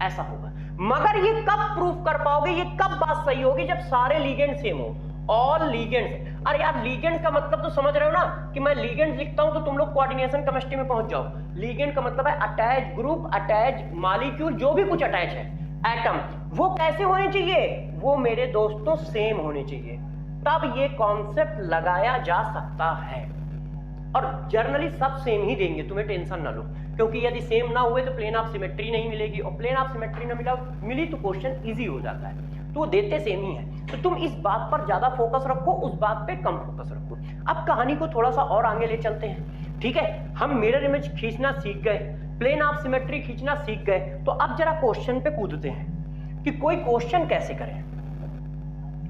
ऐसा होगा। मगर ये कब प्रूफ कर पाओगे, ये कब बात सही होगी, जब सारे लीगेंड सेम हो, ऑल लीगेंड्स। अरे यार लीगेंड का मतलब तो समझ रहे हो ना, कि मैं लीगेंड लिखता हूं तो तुम लोग कोऑर्डिनेशन केमिस्ट्री में पहुंच जाओ। लीगेंड का मतलब है अटैच ग्रुप, अटैच मॉलिक्यूल, जो भी कुछ अटैच है, एटम, वो कैसे होने चाहिए, वो मेरे दोस्तों सेम होने चाहिए, तब ये कॉन्सेप्ट लगाया जा सकता है। और जर्नली सब सेम ही देंगे, तुम्हें टेंशन ना लो, क्योंकि यदि सेम ना हुए तो प्लेन ऑफ सिमेट्री नहीं मिलेगी, और प्लेन ऑफ सिमेट्री ना मिली तो क्वेश्चन इजी हो जाता है, तो वो देते सेम ही है। तो तुम इस बात पर ज्यादा फोकस रखो, उस बात पे कम फोकस रखो। अब कहानी को थोड़ा सा और आगे ले चलते हैं, ठीक है, हम मिरर इमेज खींचना सीख गए, प्लेन ऑफ सिमेट्री खींचना सीख गए, तो अब जरा क्वेश्चन पे कूदते हैं कि कोई क्वेश्चन कैसे करें।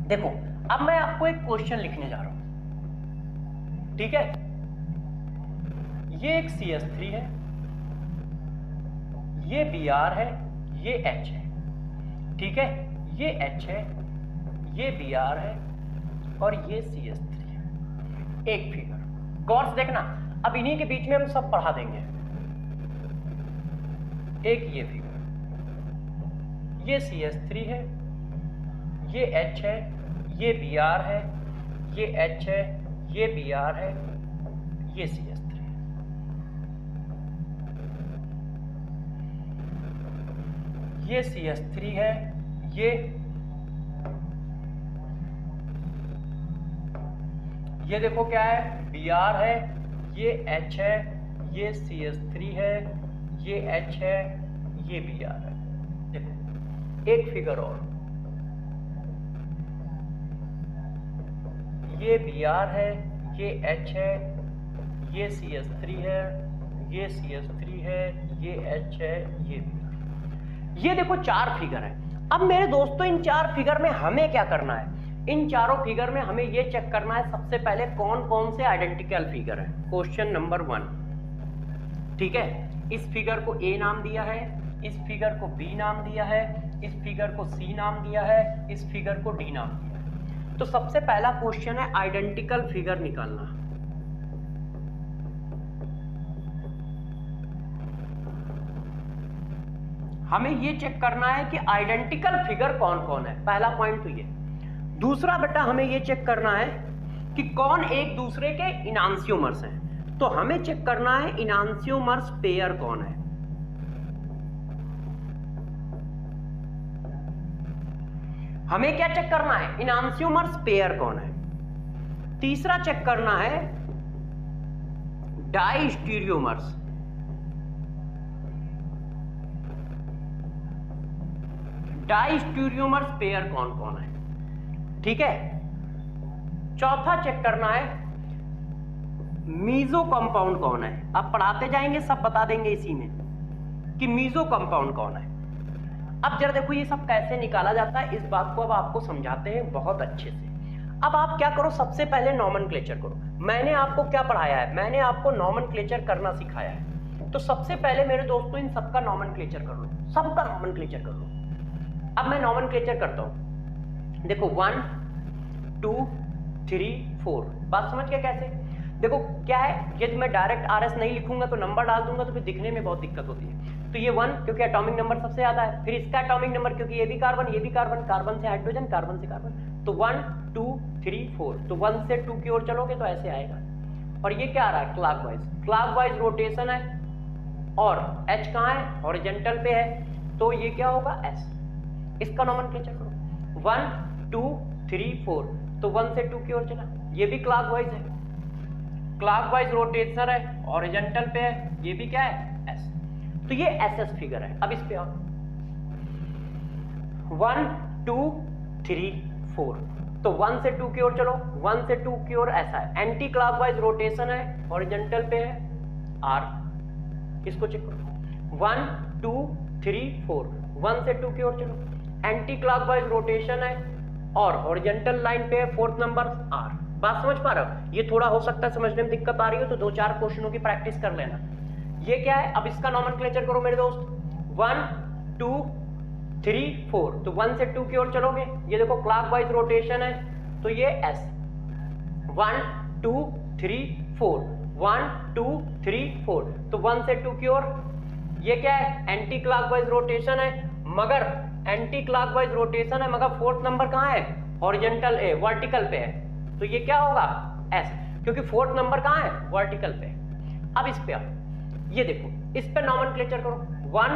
देखो अब मैं आपको एक क्वेश्चन लिखने जा रहा हूं, ठीक है, ये एक CH3 है, ये Br है, ये H है, ठीक है, ये H है, ये Br है और ये CH3 है। एक फिगर गौर से देखना, अब इन्हीं के बीच में हम सब पढ़ा देंगे। एक ये फिगर, ये CH3 है, ये H है, ये Br है, ये H है, ये Br है, ये CH3 है। ये CH3 है, ये देखो क्या है, Br है, ये H है, ये CH3 है, ये H है, ये Br है। एक फिगर और, ये Br है, ये H है, ये CH3 है, ये CH3 है, ये H है, ये Br। ये देखो 4 फिगर है। अब मेरे दोस्तों इन 4 फिगर में हमें क्या करना है? इन चारों फिगर में हमें ये चेक करना है सबसे पहले कौन कौन से आइडेंटिकल फिगर है। क्वेश्चन नंबर 1, ठीक है। इस फिगर को A नाम दिया है, इस फिगर को B नाम दिया है, इस फिगर को C नाम दिया है, इस फिगर को D नाम दिया है। तो सबसे पहला क्वेश्चन है आइडेंटिकल फिगर निकालना। हमें ये चेक करना है कि आइडेंटिकल फिगर कौन कौन है, पहला पॉइंट तो ये। दूसरा बेटा हमें ये चेक करना है कि कौन एक दूसरे के इनांसियोमर्स हैं। तो हमें चेक करना है इनांसियोमर्स पेयर कौन है। हमें क्या चेक करना है? इनांसियोमर्स पेयर कौन है। तीसरा चेक करना है डाइस्टीरियोमर्स। डाइस्टीरियोमर्स पेयर कौन कौन है, ठीक है। चौथा चेक करना है मीजो कंपाउंड कौन है। अब पढ़ाते जाएंगे सब बता देंगे इसी में कि मीजो कंपाउंड कौन है। अब जरा देखो ये सब कैसे निकाला जाता है, इस बात को अब आपको समझाते हैं बहुत अच्छे से। अब आप क्या करो, सबसे पहले नॉमेनक्लेचर करो। मैंने आपको क्या पढ़ाया है? मैंने आपको नॉमेनक्लेचर करना सिखाया है। तो सबसे पहले मेरे दोस्तों इन सबका नॉमेनक्लेचर कर लो, सबका नॉमेनक्लेचर कर लो। अब मैं नॉमेनक्लेचर करता हूं। देखो 1 2 3 4, बात समझ गया कैसे? देखो क्या है, यदि मैं डायरेक्ट RS नहीं लिखूंगा तो नंबर डाल दूंगा तो फिर दिखने में बहुत दिक्कत होती है। तो ये 1 क्योंकि एटॉमिक नंबर सबसे ज्यादा है, फिर इसका एटॉमिक नंबर क्योंकि ये भी कार्बन, ये भी कार्बन, कार्बन से हाइड्रोजन, कार्बन से कार्बन, तो 1 2 3 4। तो 1 से 2 की ओर चलोगे तो ऐसे आएगा। और ये क्या आ रहा है? क्लॉकवाइज। क्लॉकवाइज रोटेशन है और H कहाँ है? हॉरिजॉन्टल पे है, तो ये क्या होगा? S। इसका नॉमेनक्लेचर करो 1 2 3 4। तो 1 से 2 की ओर चला, ये भी क्लॉकवाइज है, क्लॉकवाइज रोटेशन है, हॉरिजॉन्टल पे है, ये भी क्या है? S। तो ये SS फिगर है। अब इस पे आओ 1 2 3 4। तो 1 से 2 की ओर चलो, 1 से 2 की ओर ऐसा है, एंटी क्लॉकवाइज रोटेशन है, हॉरिजॉन्टल पे है, R। इसको चेक करो 1 2 3 4। 1 से 2 की ओर चलो, एंटी क्लॉकवाइज रोटेशन है और हॉरिजॉन्टल लाइन पे है, 4th नंबर R। बात समझ पा रहे हो? ये थोड़ा हो सकता है समझने में दिक्कत आ रही हो तो 2-4 क्वेश्चनों की प्रैक्टिस कर लेना। ये क्या है? अब इसका नॉमेनक्लेचर करो मेरे दोस्त 1 2 3 4। तो 1 से 2 की ओर चलोगे, ये देखो क्लॉकवाइज रोटेशन है, तो ये S। 1 2 3 4, 1 2 3 4। तो 1 से 2 की ओर, ये क्या है? एंटी क्लॉकवाइज रोटेशन है, मगर एंटी क्लॉकवाइज रोटेशन है मगर 4th नंबर कहाँ है? हॉरिजॉन्टल वर्टिकल पे है, तो ये क्या होगा? S, क्योंकि 4th नंबर कहाँ है? वर्टिकल पे। अब इस पे आओ, ये देखो इस पे नॉमेनक्लेचर करो 1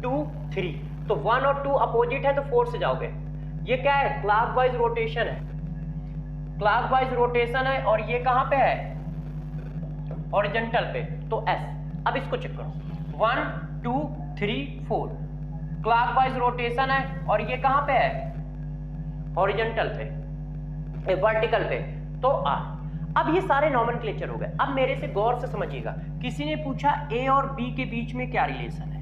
2 3। तो 1 और 2 अपोजिट है तो 4 से जाओगे, ये क्या है? क्लॉकवाइज रोटेशन है, क्लॉकवाइज रोटेशन है और ये कहाँ पे है? हॉरिजॉन्टल पे, तो S। अब इसको चेक करो 1 2 3 4, क्लॉकवाइज रोटेशन है और ये कहां पे है? हॉरिजॉन्टल पे, वर्टिकल पे, तो R। अब ये सारे नॉमेनक्लेचर हो गए। अब मेरे से गौर से समझिएगा, किसी ने पूछा A और B के बीच में क्या रिलेशन है,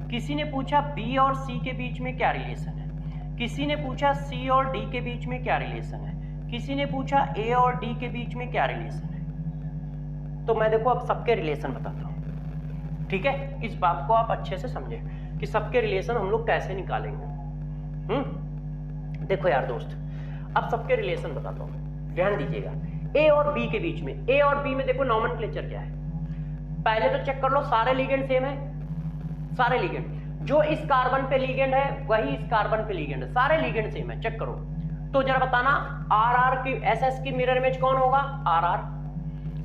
किसी ने पूछा B और C के बीच में क्या रिलेशन है, किसी ने पूछा C और D के बीच में क्या रिलेशन है, किसी ने पूछा A और D के बीच में क्या रिलेशन है। तो मैं देखो अब सबके रिलेशन बताता हूं, ठीक है। इस बात को आप अच्छे से समझे कि सबके रिलेशन हम लोग कैसे निकालेंगे। देखो यार दोस्त, अब सबके रिलेशन बताता हूं, ध्यान दीजिएगा। A और B के बीच में, A और B में देखो नॉमेनक्लेचर क्या है। पहले तो चेक कर लो सारे लिगेंड सेम है, सारे लिगेंड जो इस कार्बन पे लिगेंड है वही इस कार्बन पे लिगेंड है, सारे लिगेंड सेम है, चेक करो। तो जरा बताना RR की SS की मिरर इमेज कौन होगा? RR।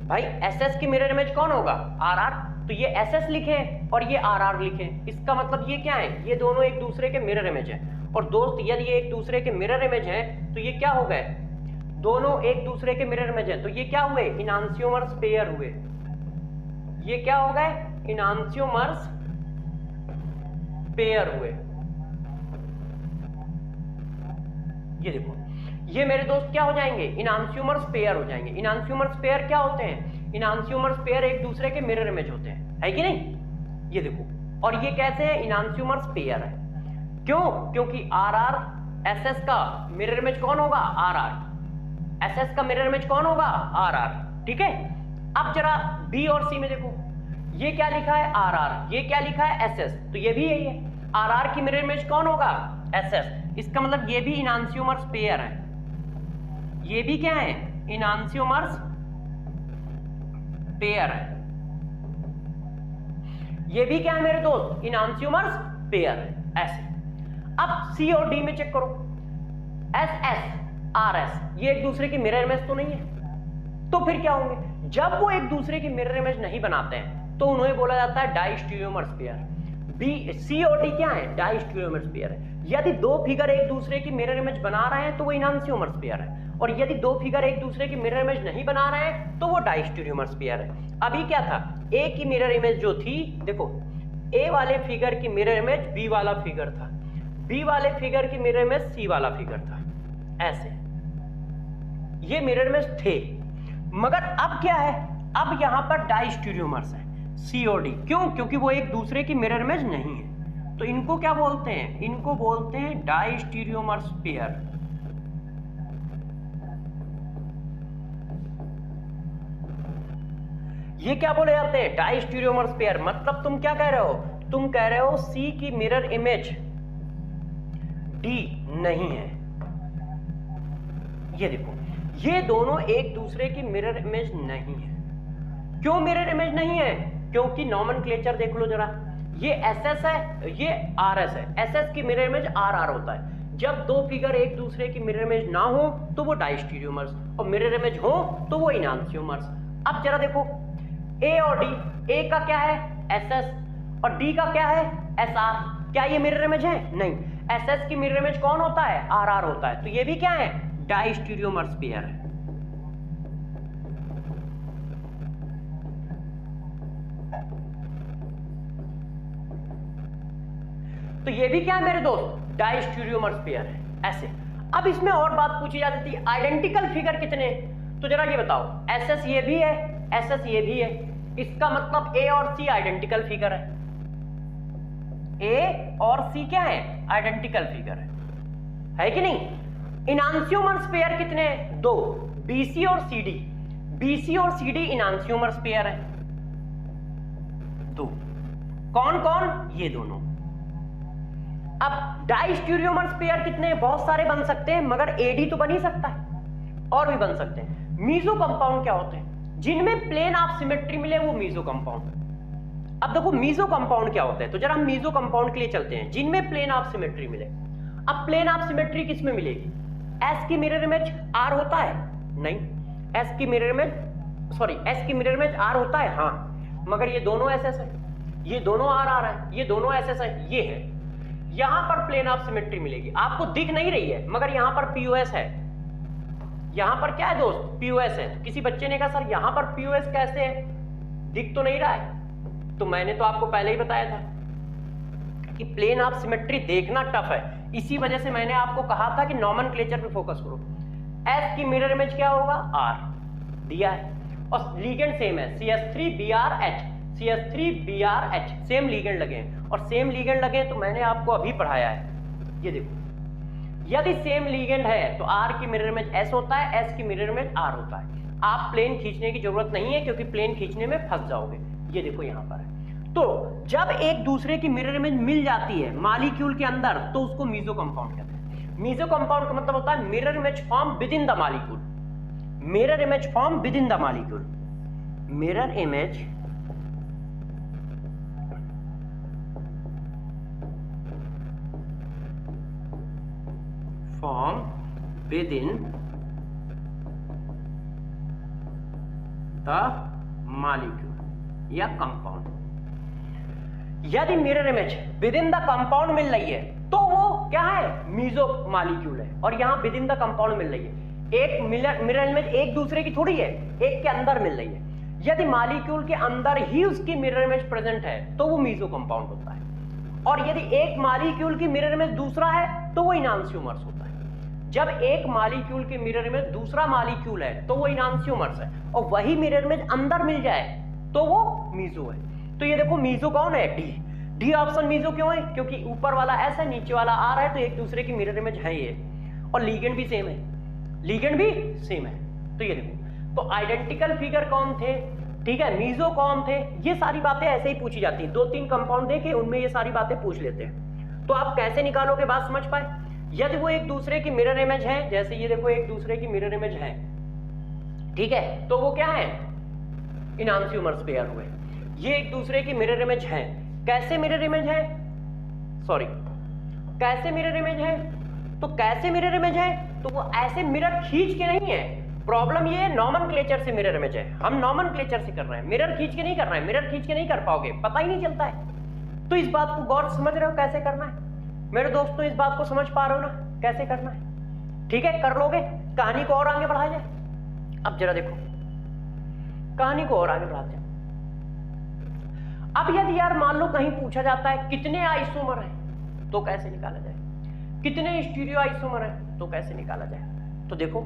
भाई SS की मिरर इमेज कौन होगा? RR। तो ये SS लिखे और ये RR लिखे, इसका मतलब ये क्या है? ये दोनों एक दूसरे के मिरर इमेज है। और दोस्त यदि ये एक दूसरे के मिरर इमेज है तो ये क्या हो गए? दोनों एक दूसरे के मिरर इमेज है, तो ये क्या हुए? इनांसियोमर्स पेयर हुए। ये क्या हो गए? इनांसियोमर्स पेयर हुए। ये देखो, ये मेरे दोस्त क्या हो जाएंगे, इनांशियोमर्स पेयर हो जाएंगे। इनांशियोमर्स पेयर क्या होते हैं, इनांशियोमर्स पेयर एक दूसरे के मिरर इमेज होते हैं, है कि नहीं। ये देखो, और ये कैसे है, इनांशियोमर्स पेयर है। क्यों, क्योंकि आर आर एस एस का मिरर इमेज कौन होगा, आर आर। एस एस का मिरर इमेज कौन होगा, आर आर। ठीक है, अब जरा बी और सी में देखो, ये क्या लिखा है, आर आर, ये क्या लिखा है, एस एस, तो ये भी यही है। आर आर की मिरर इमेज कौन होगा, एस एस। इसका मतलब ये भी इनांशियोमर्स पेयर है। ये भी क्या है, इनांशियोमर्स पेयर है। ये भी क्या है मेरे दोस्त, इनांशियोमर्स पेयर है। ऐसे अब सी और डी में चेक करो, एस एस आर एस, ये एक दूसरे की मिरर इमेज तो नहीं है, तो फिर क्या होंगे, जब वो एक दूसरे की मिरर इमेज नहीं बनाते हैं तो उन्हें बोला जाता है डाइस्टीरियोमर्स पेयर। बी सी और डी क्या है, डाइस्टीरियोमर्स पेयर है। यदि दो फिगर एक दूसरे की मिरर इमेज बना रहे हैं तो वो इनांशियोमर्स पेयर है, और यदि दो फिगर एक दूसरे की मिरर इमेज नहीं बना रहे हैं तो वो डाइस्टीरियोमर्स पेयर है। अभी क्या था, ए की मिरर इमेज जो थी, देखो ए वाले फिगर की मिरर इमेज बी वाला फिगर था, बी वाले फिगर की मिरर इमेज सी वाला फिगर था, ऐसे ये मिरर इमेज थे। मगर अब क्या है, अब यहां पर डाइस्टीरियोमर्स है सी और डी। क्यों, क्योंकि वो एक दूसरे की मिरर इमेज नहीं है, तो इनको क्या बोलते हैं, इनको बोलते हैं डाइस्टीरियोमर्स पेयर। ये क्या बोले जाते हैं, डाइस्टीरियोमर्स पेयर। मतलब तुम क्या कह रहे हो, तुम कह रहे हो सी की मिरर इमेज डी नहीं है। ये देखो, ये दोनों एक दूसरे की मिरर इमेज नहीं है। क्यों मिरर इमेज नहीं है, क्योंकि नॉमेनक्लेचर देख लो जरा, ये एस एस है, ये आर एस है। एस एस की मिरर इमेज आर आर होता है। जब दो फिगर एक दूसरे की मिरर इमेज ना हो तो वो डाइस्टीरियोमर्स, और मिरर इमेज हो तो वो इनांशियोमर्स। अब जरा देखो, ए और डी, ए का क्या है, एस एस, और डी का क्या है, एस आर। क्या ये मिरर इमेज है, नहीं। एस एस की मिरर इमेज कौन होता है, आर आर होता है, तो ये भी क्या है, डाइस्टीरियोमर्स पेयर है। तो ये भी क्या है मेरे दोस्त, डाइस्टीरियोमर्स पेयर है। ऐसे अब इसमें और बात पूछी जाती थी, आइडेंटिकल फिगर कितने, तो जरा ये बताओ, एस एस ये भी है, एस एस ये भी है, इसका मतलब ए और सी आइडेंटिकल फिगर है। ए और सी क्या है, आइडेंटिकल फिगर है कि नहीं। इनांशियोमर्स पेयर कितने, दो, बीसी और सीडी। बीसी और सीडी इनांशियोमर्स पेयर है, दो। कौन कौन, ये दोनों। अब डाइस्टीरियोमर्स पेयर कितने, बहुत सारे बन सकते हैं, मगर एडी तो बन ही सकता है, और भी बन सकते हैं। मीजो कंपाउंड क्या होते हैं, जिनमें प्लेन ऑफ सिमेट्री मिले वो मीजो कंपाउंड। अब देखो मीजो कंपाउंड क्या होता है, तो जरा हम मीजो कंपाउंड के लिए चलते हैं, जिनमें प्लेन ऑफ सिमेट्री मिले। अब प्लेन ऑफ सिमेट्री किसमें मिलेगी, एस की मिरर इमेज आर होता है, नहीं। एस की मिरर इमेज, सॉरी, एस की मिरर इमेज आर होता है, हाँ, मगर ये दोनों एस एस है, ये दोनों आर आर है, ये दोनों एस एस है, ये है। यहां पर प्लेन ऑफ सिमेट्री मिलेगी, आपको दिख नहीं रही है, मगर यहां पर पीओएस है। यहां पर क्या है दोस्त, पीओएस है। तो किसी बच्चे ने कहा सर यहां पर पीओएस कैसे है, दिख तो नहीं रहा है, तो मैंने तो आपको पहले ही बताया था कि प्लेन ऑफ सिमेट्री देखना टफ है, इसी वजह से मैंने आपको कहा था कि नॉमेनक्लेचर पे फोकस करो। एस की मिरर इमेज क्या होगा, आर दिया है, और लीगेंड सेम है, CH3BrH, CH3BrH, सेम लीगेंड लगे हैं, और सेम लीगेंड लगे तो मैंने आपको अभी पढ़ाया है। ये देखो, यदि सेम लीगेंड है तो आर की मिरर इमेज एस होता है, एस की मिरर इमेज आर होता है। आप प्लेन खींचने की जरूरत नहीं है, क्योंकि प्लेन खींचने में फंस जाओगे। ये देखो यहां पर है। तो जब एक दूसरे की मिरर इमेज मिल जाती है मॉलिक्यूल के अंदर, तो उसको मीजो कंपाउंड कहते हैं। मीजो कंपाउंड का मतलब होता है mirror image form within the molecule. Mirror image form within the molecule, mirror image form within the molecule या कंपाउंड। यदि mirror image within the compound मिल रही है तो वो क्या है, मीजो मॉलिक्यूल है, और यहां विद इन द कंपाउंड मिल रही है। एक मिरर इमेज एक दूसरे की थोड़ी है, एक के अंदर मिल रही है। यदि मॉलिक्यूल के अंदर ही उसकी मिरर इमेज प्रेजेंट है तो वो मीजो कंपाउंड होता है, और यदि एक मॉलिक्यूल की मिरर इमेज दूसरा है तो वो इनांशियोमर्स होता है। जब एक मॉलिक्यूल के मिरर इमेज दूसरा मॉलिक्यूल है तो वो इनांशियोमर्स है, और वही मिरर इमेज अंदर मिल जाए तो वो मीजो है। तो ये देखो मीजो कौन है, डी ऑप्शन मीजो क्यों है, क्योंकि ऊपर वाला एस है नीचे वाला आर है, तो एक दूसरे की मिरर इमेज है ये, और लीगेंड भी सेम है, लीगेंड भी सेम है। तो ये देखो, तो आइडेंटिकल फिगर कौन थे, ठीक है, मीजो कौन थे, ये सारी बातें ऐसे ही पूछी जाती हैं। 2-3 कंपाउंड देके उनमें ये सारी बातें पूछ लेते हैं। तो आप कैसे निकालोगे, बात समझ पाए। यदि वो एक दूसरे की मिरर इमेज है, जैसे ये देखो एक दूसरे की मिरर इमेज है, ठीक है, तो वो क्या है, इनांशियोमर्स पेयर हुए। ये एक दूसरे की मिरर इमेज है, कैसे मिरर इमेज है, सॉरी कैसे मिरर इमेज है, तो कैसे मिरर इमेज है, तो वो ऐसे मिरर खींच के नहीं है। प्रॉब्लम ये है नॉमेनक्लेचर से मिरर इमेज है, हम नॉमेनक्लेचर से कर रहे हैं, मिरर खींच के नहीं कर रहे हैं, मिरर खींच के नहीं कर पाओगे, पता ही नहीं चलता है। तो इस बात को गौर समझ रहे हो कैसे करना है मेरे दोस्तों, इस बात को समझ पा रहे हो ना कैसे करना है, ठीक है, कर लोगे। कहानी को और आगे बढ़ाया जाए। अब जरा देखो कहानी को और आगे बढ़ाते हैं। अब यदि यार मान लो कहीं पूछा जाता है कितने आइसोमर है, तो कैसे निकाला जाए, कितने स्टीरियो आइसोमर है, तो कैसे निकाला जाए। तो देखो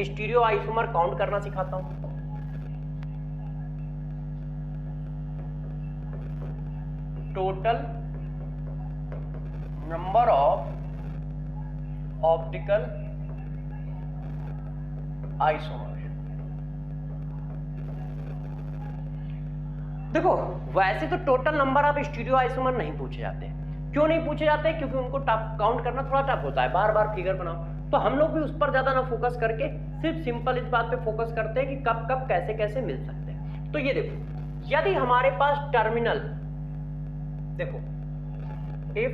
स्टीरियो आइसोमर काउंट करना सिखाता हूं। Total number of optical isomer. देखो वैसे तो total number of stereo isomer नहीं पूछे जाते। क्यों नहीं पूछे जाते, क्योंकि उनको काउंट करना थोड़ा टफ होता है, बार बार फिगर बनाओ। तो हम लोग भी उस पर ज्यादा ना फोकस करके सिर्फ सिंपल इस बात पे फोकस करते हैं कि कब कब कैसे कैसे मिल सकते हैं। तो ये देखो यदि हमारे पास टर्मिनल, देखो if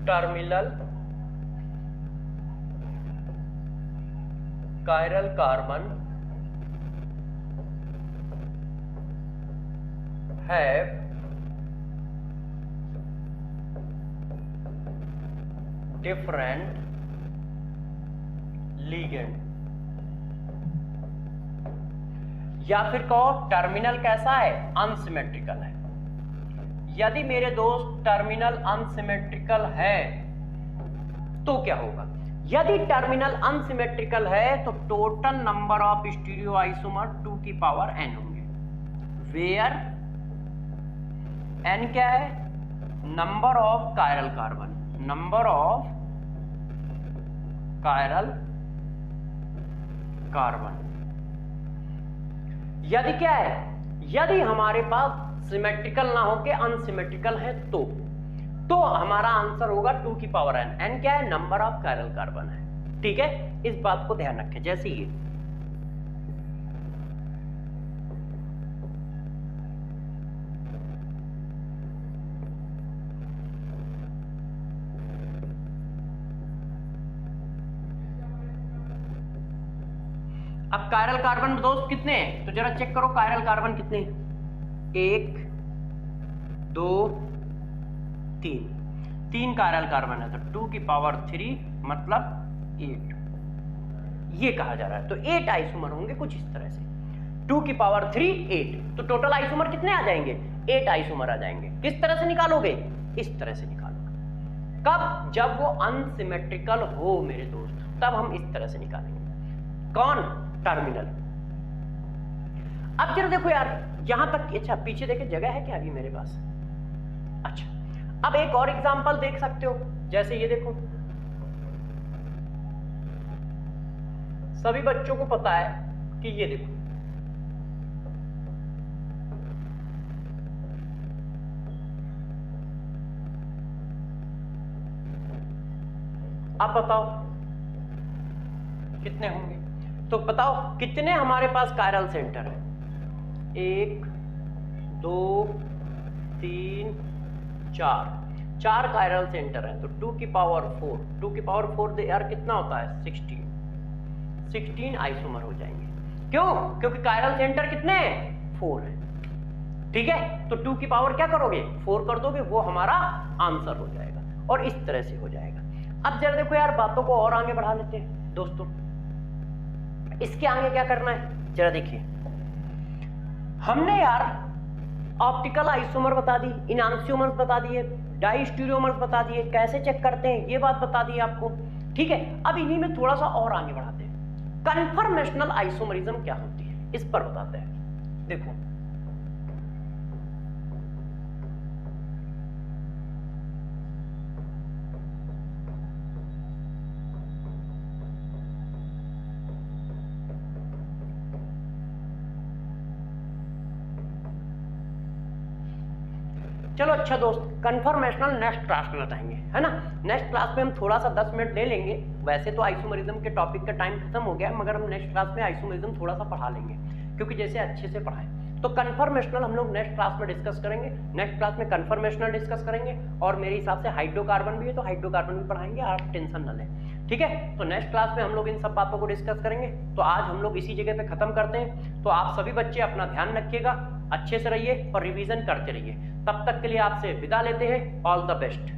terminal chiral carbon have different ligand, या फिर कहो टर्मिनल कैसा है, अनसिमेट्रिकल है। यदि मेरे दोस्त टर्मिनल अनसिमेट्रिकल है तो क्या होगा, यदि टर्मिनल अनसिमेट्रिकल है तो total number of stereo isomer 2 की पावर n होंगे, वेयर n क्या है, number of chiral carbon, number of chiral carbon. यदि क्या है, यदि हमारे पास सिमेट्रिकल ना होके अनसिमेट्रिकल है तो हमारा आंसर होगा 2 की पावर n। n क्या है, नंबर ऑफ कायरल कार्बन है, ठीक है, इस बात को ध्यान रखें। जैसे ये अब कायरल कार्बन दोस्त कितने हैं, तो जरा चेक करो कायरल कार्बन कितने हैं, 1 2 3 कायरल कार्बन है, तो 2 की पावर 3 मतलब 8 ये कहा जा रहा है। तो 8 आइसोमर होंगे कुछ इस तरह से, 2 की पावर 3 8, तो टोटल आइसोमर कितने आ जाएंगे, 8 आइसोमर आ जाएंगे। किस तरह से निकालोगे, इस तरह से निकालोगे। कब, जब वो अनसिमेट्रिकल हो मेरे दोस्त, तब हम इस तरह से निकालेंगे। कौन, टर्मिनल। अब जरा देखो यार यहां तक, अच्छा पीछे देखे जगह है क्या अभी मेरे पास, अच्छा अब एक और एग्जांपल देख सकते हो, जैसे ये देखो सभी बच्चों को पता है कि ये देखो आप बताओ कितने होंगे, तो बताओ कितने हमारे पास कायरल सेंटर है, 1 2 3 4 कायरल सेंटर है, तो 2 की पावर 4, 2 की पावर 4 यार कितना होता है, 16 आइसोमर हो जाएंगे। क्यों, क्योंकि कायरल सेंटर कितने हैं, 4 है, ठीक है, तो 2 की पावर क्या करोगे, 4 कर दोगे, वो हमारा आंसर हो जाएगा, और इस तरह से हो जाएगा। अब जरा देखो यार बातों को और आगे बढ़ा लेते हैं दोस्तों, इसके आगे क्या करना है जरा देखिए। हमने यार ऑप्टिकल आइसोमर बता दी, इनांशियोमर्स बता दिए, डाई स्टीरियोमर्स बता दिए, कैसे चेक करते हैं ये बात बता दी आपको, ठीक है। अब इन्हीं में थोड़ा सा और आगे बढ़ाते हैं, कन्फर्मेशनल आइसोमरिज्म क्या होती है इस पर बताते हैं। देखो चलो अच्छा दोस्त, कन्फर्मेशनल नेक्स्ट क्लास में बताएंगे, है ना। नेक्स्ट क्लास में हम थोड़ा सा 10 मिनट ले लेंगे, वैसे तो आइसोमरिज्म के टॉपिक का टाइम खत्म हो गया है, मगर हम नेक्स्ट क्लास में आइसोमरिज्म थोड़ा सा पढ़ा लेंगे, क्योंकि जैसे अच्छे से पढ़ाएं। तो कन्फर्मेशनल हम लोग नेक्स्ट क्लास में डिस्कस करेंगे, नेक्स्ट क्लास में कन्फर्मेशनल डिस्कस करेंगे, और मेरे हिसाब से हाइड्रोकार्बन भी है तो हाइड्रोकार्बन भी पढ़ाएंगे, आप टेंशन न लें, ठीक है। तो नेक्स्ट क्लास में हम लोग इन सब बातों को डिस्कस करेंगे। तो आज हम लोग इसी जगह पे खत्म करते हैं। तो आप सभी बच्चे अपना ध्यान रखिएगा, अच्छे से रहिए और रिवीजन करते रहिए। तब तक के लिए आपसे विदा लेते हैं, ऑल द बेस्ट।